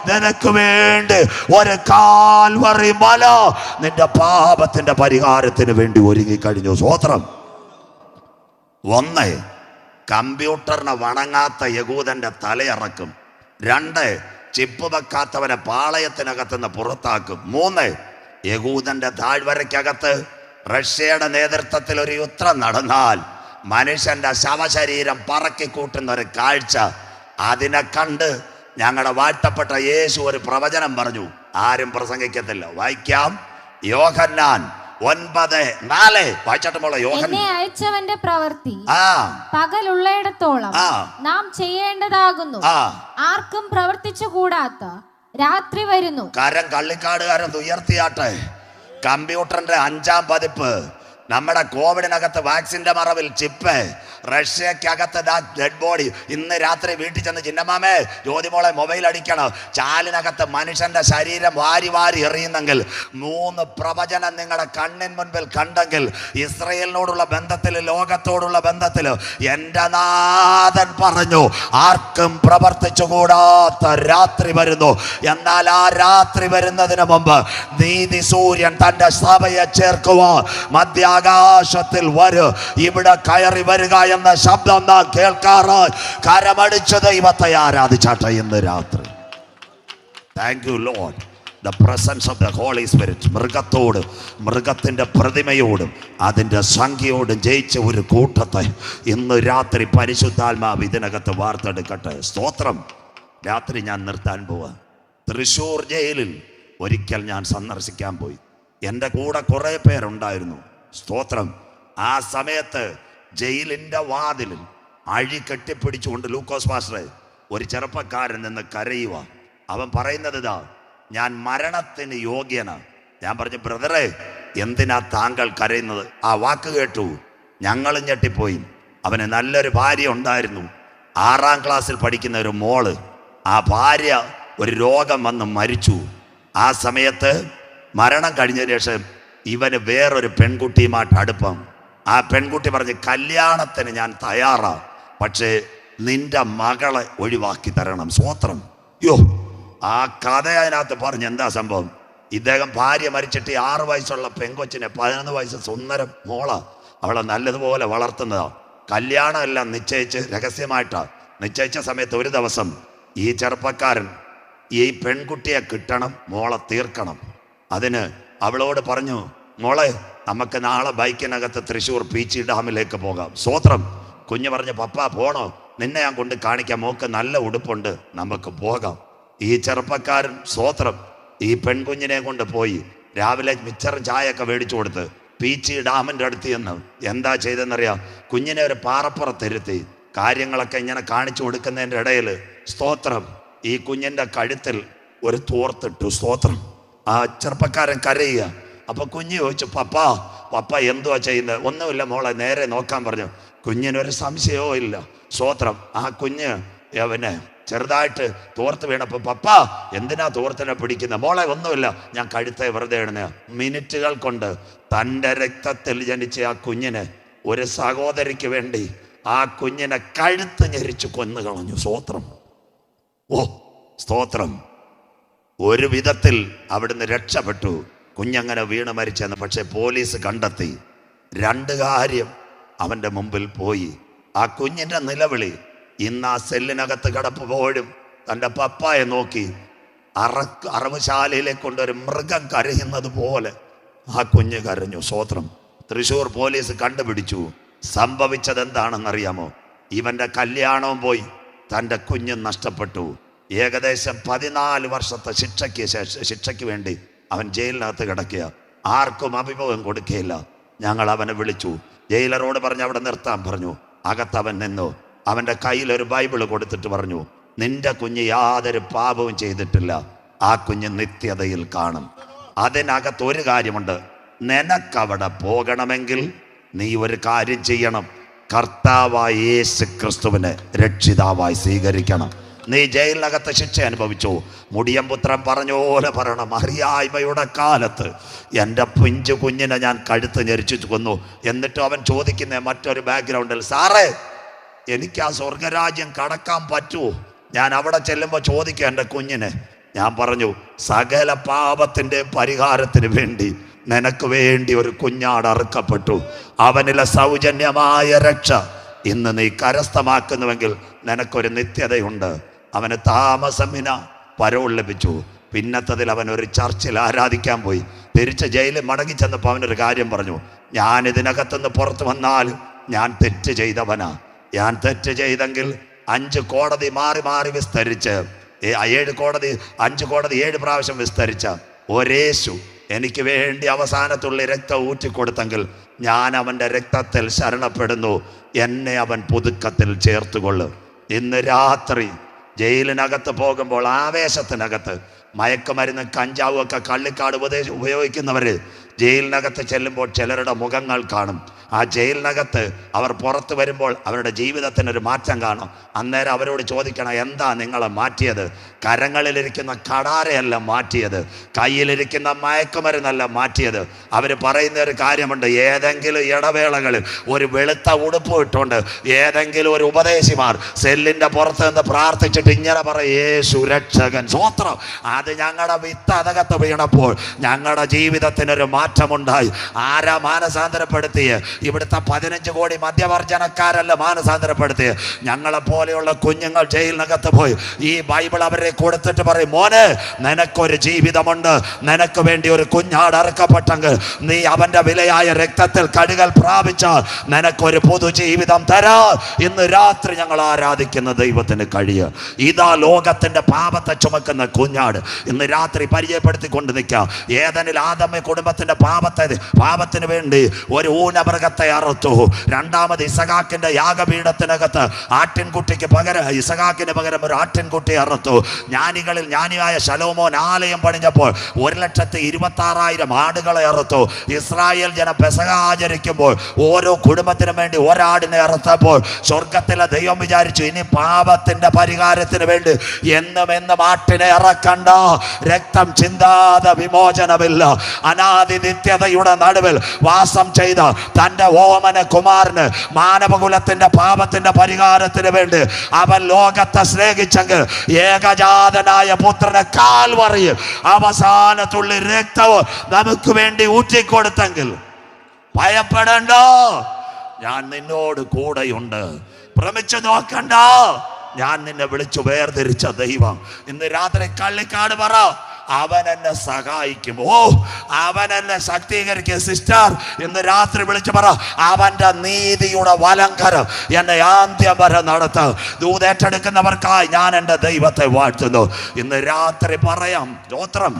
നിനക്ക് വേണ്ടി ഒരു കാൽവറി മല നിന്റെ പാപത്തിന്റെ പരിഹാരത്തിന് വേണ്ടി ഒരുങ്ങി കഴിഞ്ഞു. സ്വോത്രം. 1, കമ്പ്യൂട്ടറിനെ വണങ്ങാത്ത യഹൂദന്റെ തലയിറക്കും. 2, ചിപ്പ് വെക്കാത്തവനെ പാളയത്തിനകത്തുനിന്ന് പുറത്താക്കും. 3, യഹൂദന്റെ താഴ്വരയ്ക്കകത്ത് റഷ്യയുടെ നേതൃത്വത്തിൽ ഒരു യുദ്ധം നടന്നാൽ മനുഷ്യന്റെ ശവശരീരം പറക്കിക്കൂട്ടുന്ന ഒരു കാഴ്ച, അതിനെ കണ്ട് ഞങ്ങളുടെ വാഴ്ത്തപ്പെട്ട യേശു ഒരു പ്രവചനം പറഞ്ഞു. ആരും പ്രസംഗിക്കത്തില്ല. വായിക്കാം. യോഹന്നാൻ 9:4 വായിച്ചാട്ട് മോളെ. എന്നെ അയച്ചവന്റെ പ്രവൃത്തി പകലുള്ളയിടത്തോളം നാം ചെയ്യേണ്ടതാകുന്നു, ആർക്കും പ്രവർത്തിച്ചു കൂടാത്ത രാത്രി വരുന്നു. കരം കള്ളിക്കാടുകാരൻ ഉയർത്തിയാട്ടെ. കമ്പ്യൂട്ടറിന്റെ 5ാം പതിപ്പ്, നമ്മുടെ കോവിഡിനകത്ത് വാക്സിന്റെ മറവിൽ ചിപ്പ്, റഷ്യക്കകത്ത് ഡെഡ് ബോഡി. ഇന്ന് രാത്രി വീട്ടിൽ ചെന്ന് ചിന്നമാമേ ജ്യോതിമോളെ മൊബൈൽ അടിക്കണം. ചാലിനകത്ത് മനുഷ്യന്റെ ശരീരം വാരി വാരി എറിയുന്നെങ്കിൽ, 3 പ്രവചനം നിങ്ങളുടെ കണ്ണിൻ മുൻപിൽ കണ്ടെങ്കിൽ, ഇസ്രയേലിനോടുള്ള ബന്ധത്തിൽ, ലോകത്തോടുള്ള ബന്ധത്തിൽ എൻ്റെ നാഥൻ പറഞ്ഞു, ആർക്കും പ്രവർത്തിച്ചുകൂടാത്ത രാത്രി വരുന്നു. എന്നാൽ ആ രാത്രി വരുന്നതിന് മുമ്പ് നീതി സൂര്യൻ തൻ്റെ സഭയെ ചേർക്കുവാൻ മധ്യാകാശത്തിൽ വരും. ഇവിടെ കയറി വരിക എന്ന ശബ്ദം നാം കേൾക്കാറായി കരമടിച്ച ദൈവത്തെ ആരാധിച്ചാട്ടെ ഇന്ന് രാത്രി. Thank you lord. The presence of the holy spirit. മൃഗത്തോടും മൃഗത്തിൻ്റെ പ്രതിമയോടും അതിൻ്റെ സംഖ്യയോടും ജയിച്ച ഒരു കൂട്ടത്തെ ഇന്ന് രാത്രി പരിശുദ്ധാത്മാവ് ഇതിനകത്ത് വാർത്തെടുക്കട്ടെ. സ്തോത്രം. രാത്രി ഞാൻ നിർത്താൻ പോവാ. തൃശ്ശൂർ ജയിലിൽ ഒരിക്കൽ ഞാൻ സന്ദർശിക്കാൻ പോയി. എൻ്റെ കൂടെ കുറേ പേരുണ്ടായിരുന്നു. സ്തോത്രം. ആ സമയത്ത് ജയിലിൻ്റെ വാതിലിൽ അഴി കെട്ടിപ്പിടിച്ചുകൊണ്ട് ലൂക്കോസ് പാസ്റ്ററെ ഒരു ചെറുപ്പക്കാരൻ നിന്ന് കരയുക. അവൻ പറയുന്നത് ഇതാ, ഞാൻ മരണത്തിന് യോഗ്യനാണ്. ഞാൻ പറഞ്ഞു, ബ്രദറെ എന്തിനാ താങ്കൾ കരയുന്നത്? ആ വാക്ക് കേട്ടു ഞങ്ങളും ഞെട്ടിപ്പോയി. അവന് നല്ലൊരു ഭാര്യ ഉണ്ടായിരുന്നു, 6ാം ക്ലാസ്സിൽ പഠിക്കുന്ന ഒരു മോള്. ആ ഭാര്യ ഒരു രോഗം വന്ന് മരിച്ചു. ആ സമയത്ത് മരണം കഴിഞ്ഞതിന് ശേഷം ഇവന് വേറൊരു പെൺകുട്ടിയുമായിട്ട് അടുപ്പം. ആ പെൺകുട്ടി പറഞ്ഞ്, കല്യാണത്തിന് ഞാൻ തയ്യാറാ, പക്ഷേ നിന്റെ മകളെ ഒഴിവാക്കി തരണം. സ്വോത്രം. യോ, ആ കഥ അതിനകത്ത് പറഞ്ഞ് എന്താ സംഭവം? ഇദ്ദേഹം ഭാര്യ മരിച്ചിട്ട് 6 വയസ്സുള്ള പെങ്കൊച്ചിനെ 11 വയസ്സ് സുന്ദരം മോള അവളെ നല്ലതുപോലെ വളർത്തുന്നതാണ്. കല്യാണം എല്ലാം നിശ്ചയിച്ച് രഹസ്യമായിട്ടാണ്. നിശ്ചയിച്ച സമയത്ത് ഒരു ദിവസം ഈ ചെറുപ്പക്കാരൻ ഈ പെൺകുട്ടിയെ കിട്ടണം, മോളെ തീർക്കണം. അതിന് അവളോട് പറഞ്ഞു, മോളെ നമുക്ക് നാളെ ബൈക്കിനകത്ത് തൃശ്ശൂർ പീച്ചി ഡാമിലേക്ക് പോകാം. സ്വോത്രം. കുഞ്ഞ് പറഞ്ഞു, പപ്പ പോണോ? നിന്നെ ഞാൻ കൊണ്ട് കാണിക്കാം, മോക്ക് നല്ല ഉടുപ്പുണ്ട്, നമുക്ക് പോകാം. ഈ ചെറുപ്പക്കാരൻ സ്വോത്രം ഈ പെൺകുഞ്ഞിനെ കൊണ്ട് പോയി. രാവിലെ മിച്ചറും ചായയൊക്കെ മേടിച്ചു കൊടുത്ത് പീച്ചി ഡാമിൻ്റെ അടുത്ത് ചെന്ന് എന്താ ചെയ്തെന്നറിയാം? കുഞ്ഞിനെ ഒരു പാറപ്പുറത്തിരുത്തി കാര്യങ്ങളൊക്കെ ഇങ്ങനെ കാണിച്ചു കൊടുക്കുന്നതിൻ്റെ ഇടയിൽ സ്തോത്രം ഈ കുഞ്ഞിൻ്റെ കഴുത്തിൽ ഒരു തോർത്തിട്ടു. സ്തോത്രം. ആ ചെറുപ്പക്കാരൻ കരയുക. അപ്പൊ കുഞ്ഞ് ചോദിച്ചു, പപ്പ എന്തുവാ ചെയ്യുന്നത്? ഒന്നുമില്ല മോളെ, നേരെ നോക്കാൻ പറഞ്ഞു. കുഞ്ഞിനൊരു സംശയവും ഇല്ല. സ്തോത്രം. ആ കുഞ്ഞ് അവനെ ചെറുതായിട്ട് തോർത്ത് വീണപ്പോൾ, പപ്പ എന്തിനാ തോർത്തിനെ പിടിക്കുന്നത്? മോളെ ഒന്നുമില്ല, ഞാൻ കഴുത്തെ വെറുതെ ഇടുന്ന. മിനിറ്റുകൾ കൊണ്ട് തൻ്റെ രക്തത്തിൽ ജനിച്ച ആ കുഞ്ഞിന് ഒരു സഹോദരിക്ക് വേണ്ടി ആ കുഞ്ഞിനെ കഴുത്ത് ഞെരിച്ച് കൊന്നു കളഞ്ഞു. സ്തോത്രം. ഓ സ്തോത്രം. ഒരു വിധത്തിൽ അവിടുന്ന് രക്ഷപ്പെട്ടു. കുഞ്ഞങ്ങനെ വീണ് മരിച്ചെന്ന്. പക്ഷെ പോലീസ് കണ്ടെത്തി 2 കാര്യം അവൻ്റെ മുമ്പിൽ പോയി. ആ കുഞ്ഞിൻ്റെ നിലവിളി ഇന്ന് ആ സെല്ലിനകത്ത് കിടപ്പുമ്പോഴും തൻ്റെ പപ്പായെ നോക്കി അറവുശാലയിലെ കൊണ്ടൊരു മൃഗം കരയുന്നത് പോലെ ആ കുഞ്ഞ് കരഞ്ഞു. സ്വോത്രം. തൃശ്ശൂർ പോലീസ് കണ്ടുപിടിച്ചു. സംഭവിച്ചത് എന്താണെന്നറിയാമോ? ഇവൻ്റെ കല്യാണവും പോയി, തൻ്റെ കുഞ്ഞും നഷ്ടപ്പെട്ടു. ഏകദേശം 14 വർഷത്തെ ശിക്ഷയ്ക്ക് വേണ്ടി അവൻ ജയിലിനകത്ത് കിടക്കുക. ആർക്കും അഭിമുഖം കൊടുക്കുകയില്ല. ഞങ്ങൾ അവനെ വിളിച്ചു. ജയിലറോട് പറഞ്ഞ് അവിടെ നിർത്താൻ പറഞ്ഞു. അകത്തവൻ നിന്നു. അവൻ്റെ കയ്യിൽ ഒരു ബൈബിള് കൊടുത്തിട്ട് പറഞ്ഞു, നിന്റെ കുഞ്ഞ് യാതൊരു പാപവും ചെയ്തിട്ടില്ല, ആ കുഞ്ഞ് നിത്യതയിൽ കാണും. അതിനകത്ത് ഒരു കാര്യമുണ്ട്, നിനക്കവിടെ പോകണമെങ്കിൽ നീ ഒരു കാര്യം ചെയ്യണം, കർത്താവായ യേശു ക്രിസ്തുവിനെ രക്ഷിതാവായി സ്വീകരിക്കണം. നീ ജയിലിനകത്ത് ശിക്ഷ അനുഭവിച്ചു. മുടിയംപുത്രൻ പറഞ്ഞ പോലെ പറയണം, അറിയായ്മയുടെ കാലത്ത് എൻ്റെ പിഞ്ചു കുഞ്ഞിനെ ഞാൻ കഴുത്ത് ഞെരിച്ചു കൊന്നു. എന്നിട്ട് അവൻ ചോദിക്കുന്ന മറ്റൊരു ബാക്ക്ഗ്രൗണ്ടിൽ, സാറേ എനിക്ക് ആ സ്വർഗരാജ്യം കടക്കാൻ പറ്റുമോ? ഞാൻ അവിടെ ചെല്ലുമ്പോൾ ചോദിക്കുക എൻ്റെ കുഞ്ഞിനെ. ഞാൻ പറഞ്ഞു, സകല പാപത്തിൻ്റെ പരിഹാരത്തിന് വേണ്ടി നിനക്ക് വേണ്ടി ഒരു കുഞ്ഞാട് അറുക്കപ്പെട്ടു. അവനിലെ സൗജന്യമായ രക്ഷ ഇന്ന് നീ കരസ്ഥമാക്കുന്നുവെങ്കിൽ നിനക്കൊരു നിത്യതയുണ്ട്. അവന് താമസമിന പരോൾ ലഭിച്ചു. പിന്നത്തതിൽ അവൻ ഒരു ചർച്ചിൽ ആരാധിക്കാൻ പോയി. തിരിച്ച് ജയിലിൽ മടങ്ങി ചെന്നപ്പോൾ അവനൊരു കാര്യം പറഞ്ഞു, ഞാൻ ഇതിനകത്തുനിന്ന് പുറത്തു വന്നാൽ ഞാൻ തെറ്റ് ചെയ്തവനാ. ഞാൻ തെറ്റ് ചെയ്തെങ്കിൽ 5 കോടതി മാറി മാറി വിസ്തരിച്ച് 7 കോടതി 5 കോടതി 7 പ്രാവശ്യം വിസ്തരിച്ച ഒരേശു എനിക്ക് വേണ്ടി അവസാനത്തുള്ളി രക്തം ഊറ്റിക്കൊടുത്തെങ്കിൽ ഞാൻ അവൻ്റെ രക്തത്തിൽ ശരണപ്പെടുന്നു. എന്നെ അവൻ പുതുക്കത്തിൽ ചേർത്തുകൊള്ളും. ഇന്ന് രാത്രി ജയിലിനകത്ത് പോകുമ്പോൾ ആവേശത്തിനകത്ത് മയക്കുമരുന്ന് കഞ്ചാവും ഒക്കെ കള്ളിക്കാട് ഉപയോഗിക്കുന്നവർ ജയിലിനകത്ത് ചെല്ലുമ്പോൾ ചിലരുടെ മുഖങ്ങൾ കാണും. ആ ജയിലിനകത്ത് അവർ പുറത്തു വരുമ്പോൾ അവരുടെ ജീവിതത്തിനൊരു മാറ്റം കാണും. അന്നേരം അവരോട് ചോദിക്കണം, എന്താ നിങ്ങളെ മാറ്റിയത്? കരങ്ങളിലിരിക്കുന്ന കടാരയല്ല മാറ്റിയത്, കയ്യിലിരിക്കുന്ന മയക്കുമരുന്നല്ല മാറ്റിയത്. അവർ പറയുന്ന ഒരു കാര്യമുണ്ട്, ഏതെങ്കിലും ഇടവേളകളിൽ ഒരു വെളുത്ത ഉടുപ്പ് ഇട്ടുകൊണ്ട് ഏതെങ്കിലും ഒരു ഉപദേശിമാർ സെല്ലിൻ്റെ പുറത്ത് നിന്ന് പ്രാർത്ഥിച്ചിട്ട് ഇങ്ങനെ പറയും, യേശു രക്ഷകൻ. സ്വോത്രം. അത് ഞങ്ങളുടെ വിത്ത് അതകത്ത് വീണപ്പോൾ ഞങ്ങളുടെ ജീവിതത്തിനൊരു മാറ്റമുണ്ടായി. ആരാ മാനസാന്തരപ്പെടുത്തിയ? ഇവിടുത്തെ 15 കോടി മദ്യവർജനക്കാരല്ല മാനസാന്തരപ്പെടുത്തിയ. ഞങ്ങളെ പോലെയുള്ള കുഞ്ഞുങ്ങൾ ജയിലിനകത്ത് പോയി ഈ ബൈബിൾ അവരെ കൊടുത്തിട്ട് പറയും, മോനെ നിനക്കൊരു ജീവിതമുണ്ട്, നിനക്ക് വേണ്ടി ഒരു കുഞ്ഞാട് അറുക്കപ്പെട്ടെങ്കിൽ നീ അവൻ്റെ വിലയായ രക്തത്തിൽ കഴുകൽ പ്രാപിച്ചാൽ നിനക്കൊരു പുതുജീവിതം തരാ. ഇന്ന് രാത്രി ഞങ്ങൾ ആരാധിക്കുന്ന ദൈവത്തിന് കഴിയുക. ഇതാ ലോകത്തിൻ്റെ പാപത്തെ ചുമക്കുന്ന കുഞ്ഞാട്. ഇന്ന് രാത്രി പരിചയപ്പെടുത്തിക്കൊണ്ട് നിൽക്കാം. ഏതെങ്കിലും ആദമ കുടുംബത്തിൻ്റെ പാപത്തിന് വേണ്ടി ഒരു ഊനമൃഗത്തെ അറുത്തു. രണ്ടാമത് ഇസഹാക്കിന്റെ യാഗപീഠത്തിനകത്ത് ആട്ടിൻകുട്ടിക്ക് പകരം ഇസഹാക്കിന് പകരം ഒരു ആട്ടിൻകുട്ടി അറുത്തു. ജ്ഞാനികളിൽ ജ്ഞാനിയായ ശലോമോൻ ആലയം പണിഞ്ഞപ്പോൾ 1,26,000 ആടുകളെ അറുത്തു. ഇസ്രായേൽ ജനം പെസഹ ആചരിക്കുമ്പോൾ ഓരോ കുടുംബത്തിനും വേണ്ടി ഒരാടിനെ അറുത്തപ്പോൾ സ്വർഗത്തിലെ ദൈവം വിചാരിച്ചു, ഇനി പാപത്തിന്റെ പരിഹാരത്തിന് വേണ്ടി എന്നും ആട്ടിനെ ഇറക്കണ്ട. രക്തം ചിന്താതെ വിമോചനമില്ല. അനാദി നിത്യതയുടെ നടുവിൽ വാസം ചെയ്ത തൻ തൻ്റെ ഓമന കുമാരന് മാനവകുലത്തിന്റെ പാപത്തിന്റെ പരിഹാരത്തിന് വേണ്ടി അവൻ ലോകത്തെ സ്നേഹിച്ചെങ്കിൽ ഏകജാതനായ പുത്രനെ കാൽവറിയിൽ അവസാനത്തുള്ളി രക്തവും നമുക്ക് വേണ്ടി ഊറ്റിക്കൊടുത്തെങ്കിൽ ഭയപ്പെടണ്ട, ഞാൻ നിന്നോട് കൂടെയുണ്ട്. ഭ്രമിച്ചു നോക്കണ്ട, ഞാൻ നിന്നെ വിളിച്ചു വേർതിരിച്ച ദൈവം. ഇന്ന് രാത്രി കള്ളിക്കാട് പറ, അവൻ എന്നെ സഹായിക്കും. ഓ, അവൻ എന്നെ ശക്തീകരിക്കും. സിസ്റ്റർ, ഇന്ന് രാത്രി വിളിച്ചു പറ, അവന്റെ നീതിയുടെ വലങ്കരം എന്നെ ആന്ത്യം വരെ നടത്തും. ദൂതേറ്റെടുക്കുന്നവർക്കായി ഞാൻ എൻ്റെ ദൈവത്തെ വാഴ്ത്തുന്നു. ഇന്ന് രാത്രി പറയാം, സ്തോത്രം.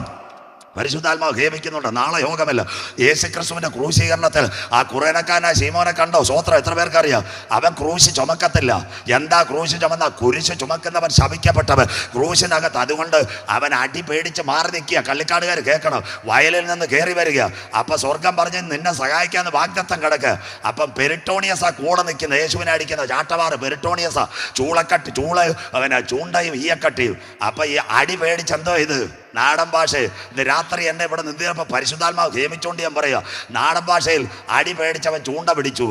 പരിശുദ്ധാത്മാവ് ഹേമിക്കുന്നുണ്ട്. നാളെ യോഗമല്ല. യേശുക്രിസ്തുവിന്റെ ക്രൂശീകരണത്തിൽ ആ കുറേനക്കാരനായ ശീമോനെ കണ്ടോ? സ്തോത്രം. എത്ര പേർക്കറിയാം? അവൻ ക്രൂശ് ചുമക്കത്തില്ല. എന്താ ക്രൂശ് ചുമന്ന? കുരിശ് ചുമക്കുന്നവൻ ശപിക്കപ്പെട്ടവൻ ക്രൂശിനകത്ത്. അതുകൊണ്ട് അവൻ അടി പേടിച്ച് മാറി നിൽക്കുക. കള്ളിക്കാടുകാർ കേൾക്കണം, വയലിൽ നിന്ന് കയറി വരിക. അപ്പം സ്വർഗം പറഞ്ഞ് നിന്നെ സഹായിക്കാന്ന് വാഗ്ദത്തം കിടക്ക്. അപ്പം പെരിട്ടോണിയസാ കൂടെ നിൽക്കുന്ന യേശുവിനെ അടിക്കുന്ന ചാട്ടവാറ് പെരിട്ടോണിയസാ. ചൂളക്കട്ടി, അവനെ ചൂണ്ടയും ഈയക്കട്ടിയും. അപ്പം ഈ അടി പേടിച്ച് എന്തോ ഇത് നാടൻ ഭാഷയിൽ ഇന്ന് രാത്രി എന്നെ ഇവിടെ നിന്നിരുന്നപ്പോൾ പരിശുദ്ധാത്മാവ് ഹേമിച്ചോണ്ട് ഞാൻ പറയുക, നാടൻ ഭാഷയിൽ അടി പേടിച്ചവൻ ചൂണ്ട പിടിച്ചു,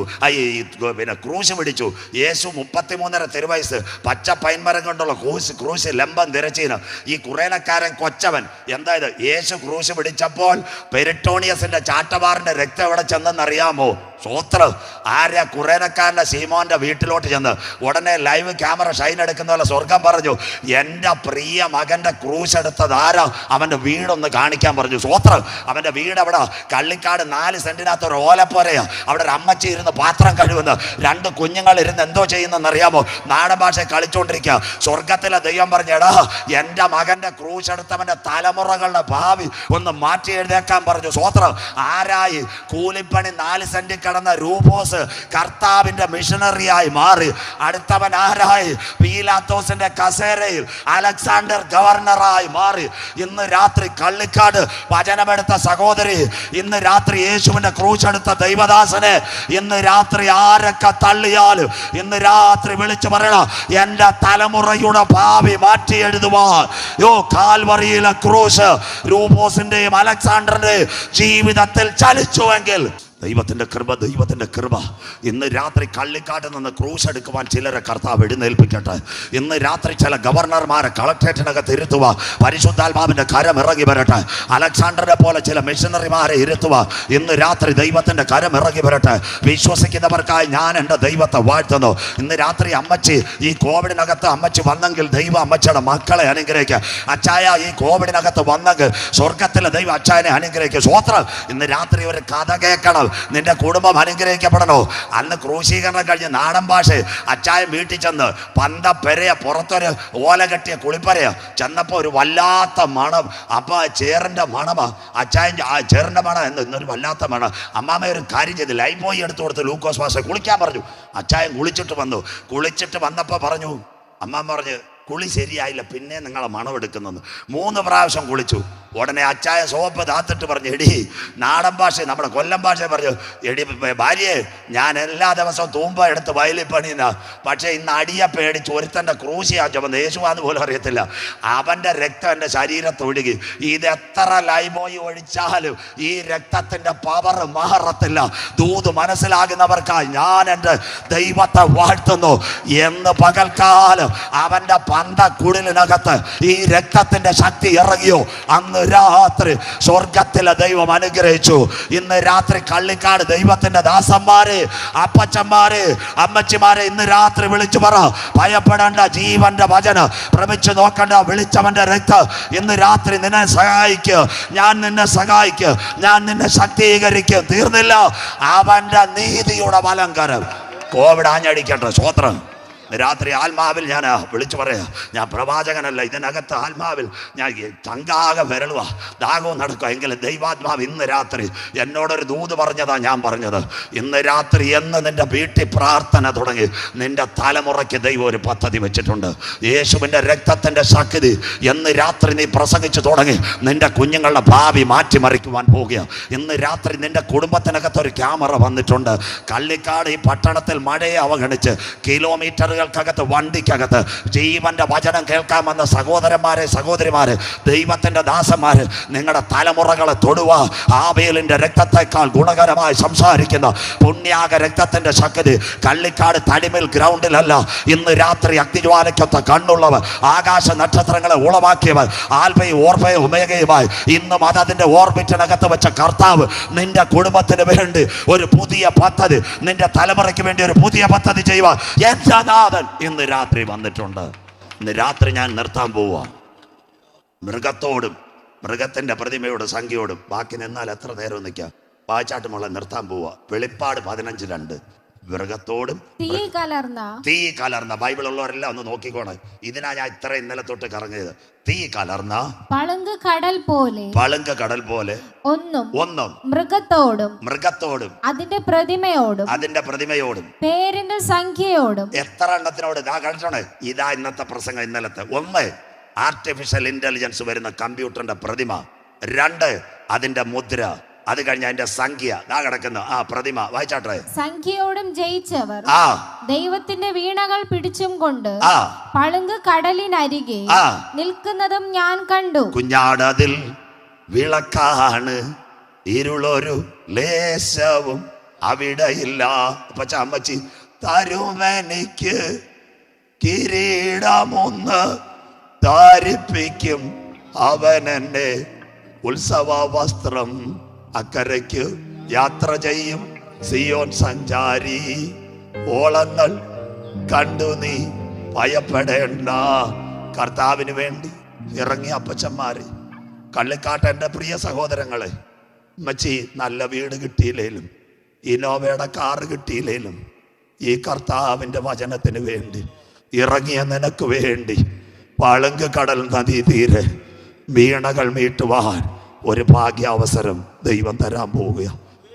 പിന്നെ ക്രൂശ് പിടിച്ചു. യേശു 33.5 തിരുവയസ്സ് പച്ച പൈൻമരം കൊണ്ടുള്ള ക്രൂശ് ലംബം തിരച്ചീന്. ഈ കുറേനക്കാരൻ കൊച്ചവൻ എന്തായത്? യേശു ക്രൂശ് പിടിച്ചപ്പോൾ പെരിട്ടോണിയസിന്റെ ചാട്ടവാറിന്റെ രക്തം എവിടെ ചെന്നെന്നറിയാമോ? സ്വോത്രം. ആര്യ കുറേനക്കാരൻ്റെ ശീമോന്റെ വീട്ടിലോട്ട് ചെന്ന് ഉടനെ ലൈവ് ക്യാമറ ഷൈൻ എടുക്കുന്ന പോലെ സ്വർഗം പറഞ്ഞു, എൻ്റെ പ്രിയ മകൻ്റെ ക്രൂശ് എടുത്തത് ആരാ? അവൻ്റെ വീടൊന്ന് കാണിക്കാൻ പറഞ്ഞു. സ്വോത്രം. അവൻ്റെ വീട് അവിടെ കള്ളിക്കാട് 4 സെന്റിനകത്ത് ഒരു ഓലപ്പോരയാ. അവിടെ ഒരു അമ്മച്ചി ഇരുന്ന് പാത്രം കഴുകുന്നു. 2 കുഞ്ഞുങ്ങൾ ഇരുന്ന് എന്തോ ചെയ്യുന്നെന്നറിയാമോ? നാടൻ ഭാഷ കളിച്ചോണ്ടിരിക്കുക. സ്വർഗത്തിലെ ദൈവം പറഞ്ഞെടാ, എൻ്റെ മകൻ്റെ ക്രൂശ് എടുത്തവൻ്റെ തലമുറകളുടെ ഭാവി ഒന്ന് മാറ്റി എഴുതേക്കാൻ പറഞ്ഞു. സ്വോത്രം. ആരായി? കൂലിപ്പണി 4 സെന്റിൽ കിടന്ന രൂപോസ് കർത്താവിന്റെ മിഷണറിയായി മാറി. അടുത്തവൻ ആരായി? പീലാത്തോസിന്റെ കസേരയിൽ അലക്സാണ്ടർ ഗവർണറായി മാറി. ഇന്ന് രാത്രി കള്ളിക്കാട് വചനമെടുത്ത സഹോദരി, ഇന്ന് രാത്രി യേശുവിന്റെ ക്രൂശെടുത്ത ദൈവദാസനെ ഇന്ന് രാത്രി ആരൊക്കെ തള്ളിയാലും ഇന്ന് രാത്രി വിളിച്ചു പറയണം, എന്റെ തലമുറയുടെ ഭാവി മാറ്റി എഴുതുവാൻ കാൽവറിയിലെ ക്രൂശ് രൂപോസിന്റെയും അലക്സാണ്ടറിന്റെയും ജീവിതത്തിൽ ചലിച്ചുവെങ്കിൽ ദൈവത്തിൻ്റെ കൃപ ഇന്ന് രാത്രി കള്ളിക്കാട്ടിൽ നിന്ന് ക്രൂശ് എടുക്കുവാൻ ചിലരെ കർത്താവ് എഴുന്നേൽപ്പിക്കട്ടെ. ഇന്ന് രാത്രി ചില ഗവർണർമാരെ കളക്ട്രേറ്റിനകത്ത് ഇരുത്തുവാൻ പരിശുദ്ധാത്മാവിൻ്റെ കരം ഇറങ്ങി വരട്ടെ. അലക്സാണ്ടറിനെ പോലെ ചില മിഷണറിമാരെ ഇരുത്തുവാൻ ഇന്ന് രാത്രി ദൈവത്തിൻ്റെ കരം ഇറങ്ങി വരട്ടെ. വിശ്വസിക്കുന്നവർക്കായി ഞാൻ എൻ്റെ ദൈവത്തെ വാഴ്ത്തുന്നു. ഇന്ന് രാത്രി അമ്മച്ചി ഈ കോവിഡിനകത്ത് അമ്മച്ചി വന്നെങ്കിൽ ദൈവം അമ്മച്ചിയുടെ മക്കളെ അനുഗ്രഹിക്കുക. അച്ചായ ഈ കോവിഡിനകത്ത് വന്നെങ്കിൽ സ്വർഗത്തിലെ ദൈവം അച്ചായനെ അനുഗ്രഹിക്കുക. സ്വോത്രം. ഇന്ന് രാത്രി ഒരു കഥ കേൾക്കണം. നിന്റെ കുടുംബം അനുഗ്രഹിക്കപ്പെടണോ? അന്ന് ക്രൂശീകരണം കഴിഞ്ഞ് നാടൻ ഭാഷ അച്ചായൻ വീട്ടിൽ ചെന്ന് പന്തപ്പെരയ പുറത്തൊരു ഓല കെട്ടിയ കുളിപ്പരയ ചെന്നപ്പോൾ ഒരു വല്ലാത്ത മണം. അപ്പം ചേറിൻ്റെ മണമാ. അച്ചായൻ ചേറിൻ്റെ മണം ഇന്നൊരു വല്ലാത്ത മണം. അമ്മാമ്മ ഒരു കാര്യം ചെയ്ത് ലൈഫ് ബോയ് എടുത്തു കൊടുത്ത് ലൂക്കോസ് പാസ്റ്റർ കുളിക്കാൻ പറഞ്ഞു. അച്ചായൻ കുളിച്ചിട്ട് വന്നപ്പോൾ പറഞ്ഞു, അമ്മാമ്മ പറഞ്ഞ് കുളി ശരിയായില്ല, പിന്നെ നിങ്ങളെ മണമെടുക്കുന്നത്. 3 പ്രാവശ്യം കുളിച്ചു. ഉടനെ അച്ചായ സോപ്പ് താത്തിട്ട് പറഞ്ഞു, എടി നാടൻ ഭാഷ നമ്മുടെ കൊല്ലം ഭാഷ പറഞ്ഞു, എടി ഭാര്യയെ, ഞാൻ എല്ലാ ദിവസവും തൂമ്പ എടുത്ത് വയലിൽ പണിയുന്ന, പക്ഷേ ഇന്ന് അടിയെ പേടിച്ച് ഒരുത്തൻ്റെ ക്രൂശിയാ ചുമന്ന് യേശുവാന്ന് പോലും അറിയത്തില്ല. അവൻ്റെ രക്തം എൻ്റെ ശരീരത്തൊഴുകി. ഇത് എത്ര ലൈമോയി ഒഴിച്ചാലും ഈ രക്തത്തിൻ്റെ പവർ മാറത്തില്ല. ദൂത് മനസ്സിലാകുന്നവർക്കായി ഞാൻ എൻ്റെ ദൈവത്തെ വാഴ്ത്തുന്നു. എന്ന് പകൽക്കാലം അവൻ്റെ പന്തക്കുടലിനകത്ത് ഈ രക്തത്തിൻ്റെ ശക്തി ഇറങ്ങിയോ, അന്ന് രാത്രി സ്വർഗത്തിലെ ദൈവം അനുഗ്രഹിച്ചു. ഇന്ന് രാത്രി കള്ളിക്കാട് ദൈവത്തിന്റെ ദാസന്മാരെ, അപ്പച്ചന്മാരെ, അമ്മച്ചിമാരെ ഇന്ന് രാത്രി വിളിച്ചു പറ, ഭയപ്പെടേണ്ട. ജീവന്റെ വചനം ഭ്രമിച്ചു നോക്കണ്ട. വിളിച്ചവന്റെ രക്തം ഇന്ന് രാത്രി നിന്നെ സഹായിക്കും. ഞാൻ നിന്നെ സഹായിക്കും. ഞാൻ നിന്നെ ശക്തീകരിക്കും. തീർന്നില്ല. അവന്റെ നീതിയുടെ വലങ്കരം കോവിഡ് ആഞ്ഞടിക്കട്ടെ. സ്വോത്രം. രാത്രി ആത്മാവിൽ ഞാൻ വിളിച്ചു പറയാം, ഞാൻ പ്രവാചകനല്ല, ഇതിനകത്ത് ആത്മാവിൽ ഞാൻ തങ്കാകെ വരളുക, ദാഹവും നടക്കുക. എങ്കിലും ദൈവാത്മാവ് ഇന്ന് രാത്രി എന്നോടൊരു ദൂത് പറഞ്ഞതാ ഞാൻ പറഞ്ഞത്. ഇന്ന് രാത്രി എന്ന് നിന്റെ വീട്ടിൽ പ്രാർത്ഥന തുടങ്ങി, നിന്റെ തലമുറയ്ക്ക് ദൈവം ഒരു പദ്ധതി വെച്ചിട്ടുണ്ട്. യേശുവിൻ്റെ രക്തത്തിൻ്റെ ശക്തി എന്ന് രാത്രി നീ പ്രസംഗിച്ചു തുടങ്ങി, നിന്റെ കുഞ്ഞുങ്ങളുടെ ഭാവി മാറ്റിമറിക്കുവാൻ പോവുക. ഇന്ന് രാത്രി നിന്റെ കുടുംബത്തിനകത്ത് ഒരു ക്യാമറ വന്നിട്ടുണ്ട്. കള്ളിക്കാട് ഈ പട്ടണത്തിൽ മഴയെ അവഗണിച്ച് കിലോമീറ്ററുകൾ ബൈക്കുകൾക്കകത്ത്, വണ്ടിക്കകത്ത് ജീവന്റെ വചനം കേൾക്കാൻ വന്ന സഹോദരന്മാരെ, സഹോദരിമാരെ, ദൈവത്തിന്റെ ദാസന്മാര്, നിങ്ങളുടെ തലമുറകളെ തൊടുക. ആബേലിന്റെ രക്തത്തെക്കാൾ ഗുണകരമായി സംസാരിക്കുന്ന പുണ്യാക രക്തത്തിന്റെ ശക്തി കള്ളിക്കാട് തടിമേൽ ഗ്രൗണ്ടിലല്ല. ഇന്ന് രാത്രി അഗ്നിജ്വാലയ്ക്കൊത്ത കണ്ണുള്ളവർ, ആകാശ നക്ഷത്രങ്ങളെ ഉളവാക്കിയവർ, ആൽഫയും ഓർഫയും ഒമേഗയുമായി ഇന്നും അതതിന്റെ ഓർബിറ്റിനകത്ത് വെച്ച കർത്താവ് നിന്റെ കുടുംബത്തിന് വേണ്ടി ഒരു പുതിയ പദ്ധതി, നിന്റെ തലമുറയ്ക്ക് വേണ്ടി ഒരു പുതിയ പദ്ധതി ചെയ്യുവാൻ എന്റെ നാഥൻ ഇന്ന് രാത്രി വന്നിട്ടുണ്ട്. ഇന്ന് രാത്രി ഞാൻ നിർത്താൻ പോവാ. മൃഗത്തോടും മൃഗത്തിന്റെ പ്രതിമയോടും സംഖ്യയോടും ബാക്കി നിന്നാൽ എത്ര നേരം നിൽക്കാം? വായിച്ചാട്ടുമുള്ള നിർത്താൻ പോവാ. വെളിപ്പാട് 15:2. മൃഗത്തോടും തീ കലർന്ന, ബൈബിൾ ഉള്ളവരെല്ലാം ഒന്ന് നോക്കിക്കോണേ. ഇതിനാ ഞാൻ ഇത്ര ഇന്നലെ തൊട്ട് കറങ്ങിയത്. തീ കലർന്ന പളുങ്ക് കടൽ പോലെ ഒന്നും മൃഗത്തോടും അതിന്റെ പ്രതിമയോടും പേരിന്റെ സംഖ്യയോടും. എത്ര എണ്ണത്തിനോട്? ഇതാ കണ്ടിട്ടോണേ, ഇതാ ഇന്നത്തെ പ്രസംഗം ഇന്നലത്തെ. 1, ആർട്ടിഫിഷ്യൽ ഇന്റലിജൻസ് വരുന്ന കമ്പ്യൂട്ടറിന്റെ പ്രതിമ. 2, അതിന്റെ മുദ്ര. അത് കഴിഞ്ഞ അതിന്റെ സംഖ്യ ദാ കിടക്കുന്ന ആ പ്രതിമ. വായിച്ചാട്ടെ. സംഖ്യയോടും ജയിച്ചവർ ദൈവത്തിന്റെ വീണകൾ പിടിച്ചും കൊണ്ട് പളുങ്ക് കടലിനരികെ നിൽക്കുന്നതും ഞാൻ കണ്ടു. കുഞ്ഞാടതിൽ വിളക്കാണ്, ഇരുളൊരു ലേശവും അവിടെയില്ല. അമ്മച്ചി തരുമെനിക്ക് കിരീടമൊന്ന് ധാരിപ്പിക്കും അവൻ എന്നെ ഉത്സവ വസ്ത്രം. അക്കരയ്ക്ക് യാത്ര ചെയ്യും സിയോൻ സഞ്ചാരി. ഓളങ്ങൾ കണ്ടു നീ ഭയപ്പെടേണ്ട. കർത്താവിന് വേണ്ടി ഇറങ്ങിയ അപ്പച്ചന്മാര്, കള്ളിക്കാട്ട് എൻ്റെ പ്രിയ സഹോദരങ്ങളെ, മച്ചി നല്ല വീട് കിട്ടിയില്ലേലും ഇന്നോവയുടെ കാറ് കിട്ടിയില്ലേലും ഈ കർത്താവിൻ്റെ വചനത്തിന് വേണ്ടി ഇറങ്ങിയ നിനക്ക് വേണ്ടി പളുങ്ക് കടൽ നദീ തീരെ വീണകൾ മീട്ടുവാൻ ഒരു ഭാഗ്യാവസരം ദൈവം തരാൻ പോവുക.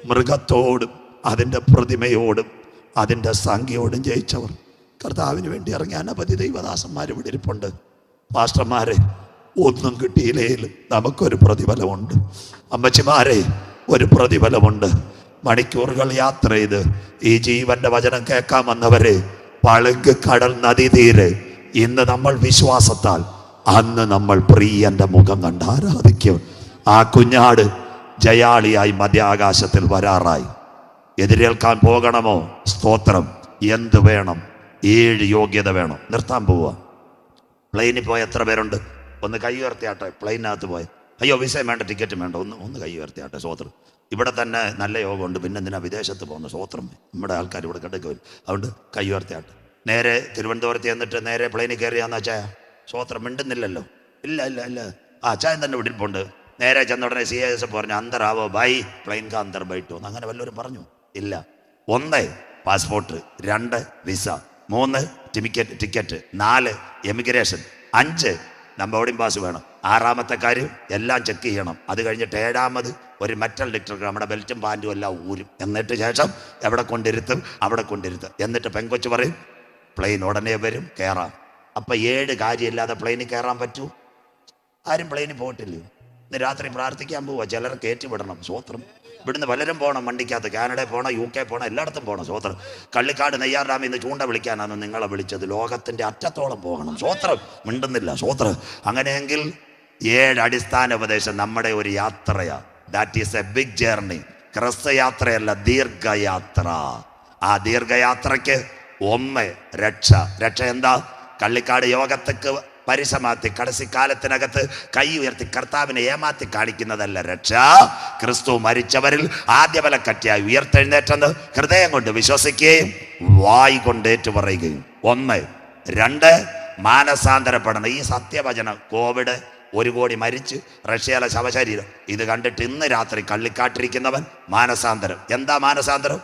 മൃഗത്തോടും അതിൻ്റെ പ്രതിമയോടും അതിൻ്റെ സംഖ്യയോടും ജയിച്ചവർ കർത്താവിന് വേണ്ടി ഇറങ്ങിയ അനവധി ദൈവദാസന്മാർ ഇവിടെ ഇരിപ്പുണ്ട്. പാസ്റ്റർമാരെ, ഒന്നും കിട്ടിയില്ലേലും നമുക്കൊരു പ്രതിഫലമുണ്ട്. അമ്മച്ചിമാരെ, ഒരു പ്രതിഫലമുണ്ട്. മണിക്കൂറുകൾ യാത്ര ചെയ്ത് ഈ ജീവന്റെ വചനം കേൾക്കാൻ വന്നവരെ, പളുങ്ക് കടൽ നദി തീരെ ഇന്ന് നമ്മൾ വിശ്വാസത്താൽ അന്ന് നമ്മൾ പ്രിയന്റെ മുഖം കണ്ട് ആരാധിക്കും. ആ കുഞ്ഞാട് ജയാളിയായി മധ്യാകാശത്തിൽ വരാറായി. എതിരേൽക്കാൻ പോകണമോ? സ്തോത്രം. എന്ത് വേണം? 7 യോഗ്യത വേണം. നിർത്താൻ പോവുക. പ്ലെയിനിൽ പോയ എത്ര പേരുണ്ട്? ഒന്ന് കൈ ഉയർത്തിയാട്ടെ. പ്ലെയിനകത്ത് പോയ, അയ്യോ വിസയും വേണ്ട, ടിക്കറ്റും വേണ്ട, ഒന്ന് കൈ ഉയർത്തിയാട്ടെ. സ്തോത്രം. ഇവിടെ തന്നെ നല്ല യോഗമുണ്ട്, പിന്നെ എന്തിനാ വിദേശത്ത് പോകുന്നത്? സ്തോത്രം. നമ്മുടെ ആൾക്കാർ ഇവിടെ കിടക്കും. അതുകൊണ്ട് കൈ ഉയർത്തിയാട്ടെ. നേരെ തിരുവനന്തപുരത്ത് ചെന്നിട്ട് നേരെ പ്ലെയിനിൽ കയറിയാന്ന് ചായ സ്തോത്രം. മിണ്ടുന്നില്ലല്ലോ. ഇല്ല. ചായൻ തന്നെ വിടിപ്പുണ്ട്. നേരെ ചെന്ന ഉടനെ CIS പറഞ്ഞു, അന്തറാവോ ബൈ പ്ലെയിൻ കാ അന്തർ ബൈട്ടോ. അങ്ങനെ വല്ലവരും പറഞ്ഞു? ഇല്ല. 1 passport, 2 visa, 3 ticket, 4 emigration, 5 boarding pass വേണം. 6ാമത്തെ കാര്യം എല്ലാം ചെക്ക് ചെയ്യണം. അത് കഴിഞ്ഞിട്ട് 7ാമത് ഒരു മെറ്റൽ ഡിറ്റക്ടർ നമ്മുടെ ബെൽറ്റും പാൻറ്റും എല്ലാം ഊരും. എന്നിട്ട് ശേഷം എവിടെ കൊണ്ടിരുത്തും? അവിടെ കൊണ്ടിരുത്തും. എന്നിട്ട് പെങ്കൊച്ച് പറയും പ്ലെയിൻ ഉടനെ വരും, കയറാം. അപ്പം 7 കാര്യമില്ലാതെ പ്ലെയിനിൽ കയറാൻ പറ്റൂ? ആരും പ്ലെയിനിൽ പോയിട്ടില്ലയോ? ഇന്ന് രാത്രി പ്രാർത്ഥിക്കാൻ പോവുക. ചിലർ കയറ്റിവിടണം. സ്വോത്രം. ഇവിടുന്ന് പലരും പോകണം. വണ്ടിക്കകത്ത് കാനഡയിൽ പോകണം, UK പോകണം, എല്ലായിടത്തും പോകണം. സ്വോത്രം. കള്ളിക്കാട് നെയ്യാർ ഡാമിൽ നിന്ന് ചൂണ്ട വിളിക്കാനാണ് നിങ്ങളെ വിളിച്ചത്. ലോകത്തിൻ്റെ അറ്റത്തോളം പോകണം. സ്വോത്രം. മിണ്ടുന്നില്ല. സ്വോത്രം. അങ്ങനെയെങ്കിൽ 7 അടിസ്ഥാന ഉപദേശം നമ്മുടെ ഒരു യാത്രയാണ്. That is a big journey. ക്രിസ്തു യാത്രയല്ല, ദീർഘയാത്ര. ആ ദീർഘയാത്രയ്ക്ക് 1 രക്ഷ എന്താ? കള്ളിക്കാട് യോഗത്തേക്ക് പരിസമാത്തി കടസിക്കാലത്തിനകത്ത് കൈ ഉയർത്തി കർത്താവിനെ ഏമാത്തി കാണിക്കുന്നതല്ല രക്ഷ. ക്രിസ്തു മരിച്ചവരിൽ ആദ്യബലക്കറ്റിയായി ഉയർത്തെഴുന്നേറ്റെന്ന് ഹൃദയം കൊണ്ട് വിശ്വസിക്കുകയും വായ് കൊണ്ട് ഏറ്റുപറയുകയും. 1. 2 മാനസാന്തരപ്പെടണം. ഈ സത്യവചനം കോവിഡ് 1 കോടി മരിച്ച് റഷ്യയിലെ ശവശരീരം ഇത് കണ്ടിട്ട് ഇന്ന് രാത്രി കള്ളിക്കാട്ടിരിക്കുന്നവൻ മാനസാന്തരം. എന്താ മാനസാന്തരം?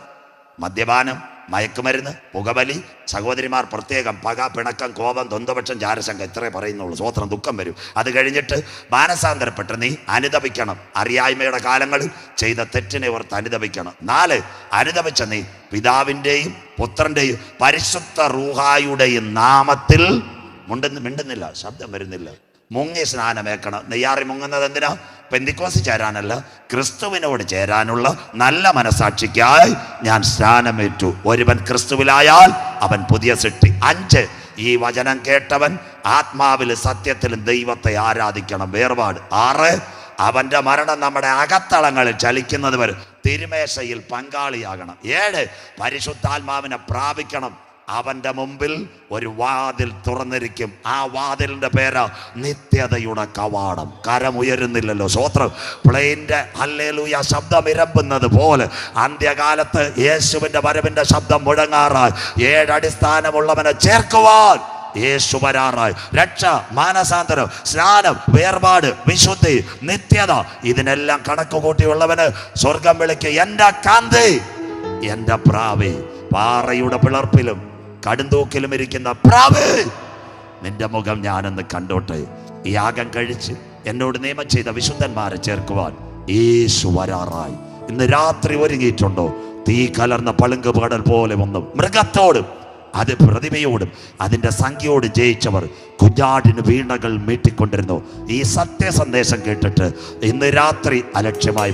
മദ്യപാനം, മയക്കുമരുന്ന്, പുകബലി, സഹോദരിമാർ പ്രത്യേകം, പക, പിണക്കം, കോപം, ദ്വന്ദ്വപക്ഷം, ജാരശങ്ക, ഇത്രേ പറയുന്നുള്ളൂ. സ്വോത്രം. ദുഃഖം വരും. അത് കഴിഞ്ഞിട്ട് മാനസാന്തരപ്പെട്ട് നീ അനുതപിക്കണം. അറിയായ്മയുടെ കാലങ്ങളിൽ ചെയ്ത തെറ്റിനെ ഓർത്ത് അനുതപിക്കണം. 4 അനുതപിച്ച നീ പിതാവിൻ്റെയും പുത്രൻ്റെയും പരിശുദ്ധ റൂഹായുടെയും നാമത്തിൽ മിണ്ടുന്നില്ല, ശബ്ദം വരുന്നില്ല, മുങ്ങി സ്നാനമേക്കണം. നെയ്യാറി മുങ്ങുന്നത് എന്തിനാ? പെന്തിക്കോസ് ചേരാനല്ല, ക്രിസ്തുവിനോട് ചേരാനുള്ള നല്ല മനസാക്ഷിക്കായി ഞാൻ സ്നാനമേറ്റു. ഒരുവൻ ക്രിസ്തുവിലായാൽ അവൻ പുതിയ സൃഷ്ടി. 5, ഈ വചനം കേട്ടവൻ ആത്മാവിലും സത്യത്തിലും ദൈവത്തെ ആരാധിക്കണം. വേർപാട്. 6, അവന്റെ മരണം നമ്മുടെ അകത്തളങ്ങളിൽ ചലിക്കുന്നത് വരെ തിരുമേശയിൽ പങ്കാളിയാകണം. 7, പരിശുദ്ധാത്മാവിനെ പ്രാപിക്കണം. അവന്റെ മുമ്പിൽ ഒരു വാതിൽ തുറന്നിരിക്കും. ആ വാതിലിന്റെ പേര് നിത്യതയുടെ കവാടം. കരമുയരുന്നില്ലല്ലോ, സ്വോത്രം. പ്ലെയിന്റെ ഹല്ലേലൂയ ശബ്ദം ഇരമ്പുന്നത് പോലെ അന്ത്യകാലത്ത് യേശുവിന്റെ വരവിന്റെ ശബ്ദം മുഴങ്ങാറായി 7 അടിസ്ഥാനമുള്ളവനെ ചേർക്കുവാൻ യേശു വരാറായി. രക്ഷ, മാനസാന്തരം, സ്നാനം, വേർപാട്, വിശുദ്ധി, നിത്യത, ഇതിനെല്ലാം കണക്ക് കൂട്ടിയുള്ളവന് സ്വർഗം വിളിക്ക്, എന്റെ കാന്തി, എന്റെ പ്രാവേ. പാറയുടെ പിളർപ്പിലും കടുന്തൂക്കിലും ഇരിക്കുന്ന പ്രാവേ, നിന്റെ മുഖം ഞാനെന്ന് കണ്ടോട്ടെ. ഈ യാഗം കഴിച്ച് എന്നോട് നിയമം ചെയ്ത വിശുദ്ധന്മാരെ ചേർക്കുവാൻ യേശു വരാറായി. ഇന്ന് രാത്രി ഒരുങ്ങിയിട്ടുണ്ടോ? തീ കലർന്ന പളുങ്ക് പകടൽ പോലെ വന്നു മൃഗത്തോടും അത് പ്രതിമയോടും അതിൻ്റെ സംഖ്യയോട് ജയിച്ചവർ കുഞ്ഞാടിന് വീണകൾ മീട്ടിക്കൊണ്ടിരുന്നു. ഈ സത്യ സന്ദേശം കേട്ടിട്ട് ഇന്ന് രാത്രി അലക്ഷ്യമായി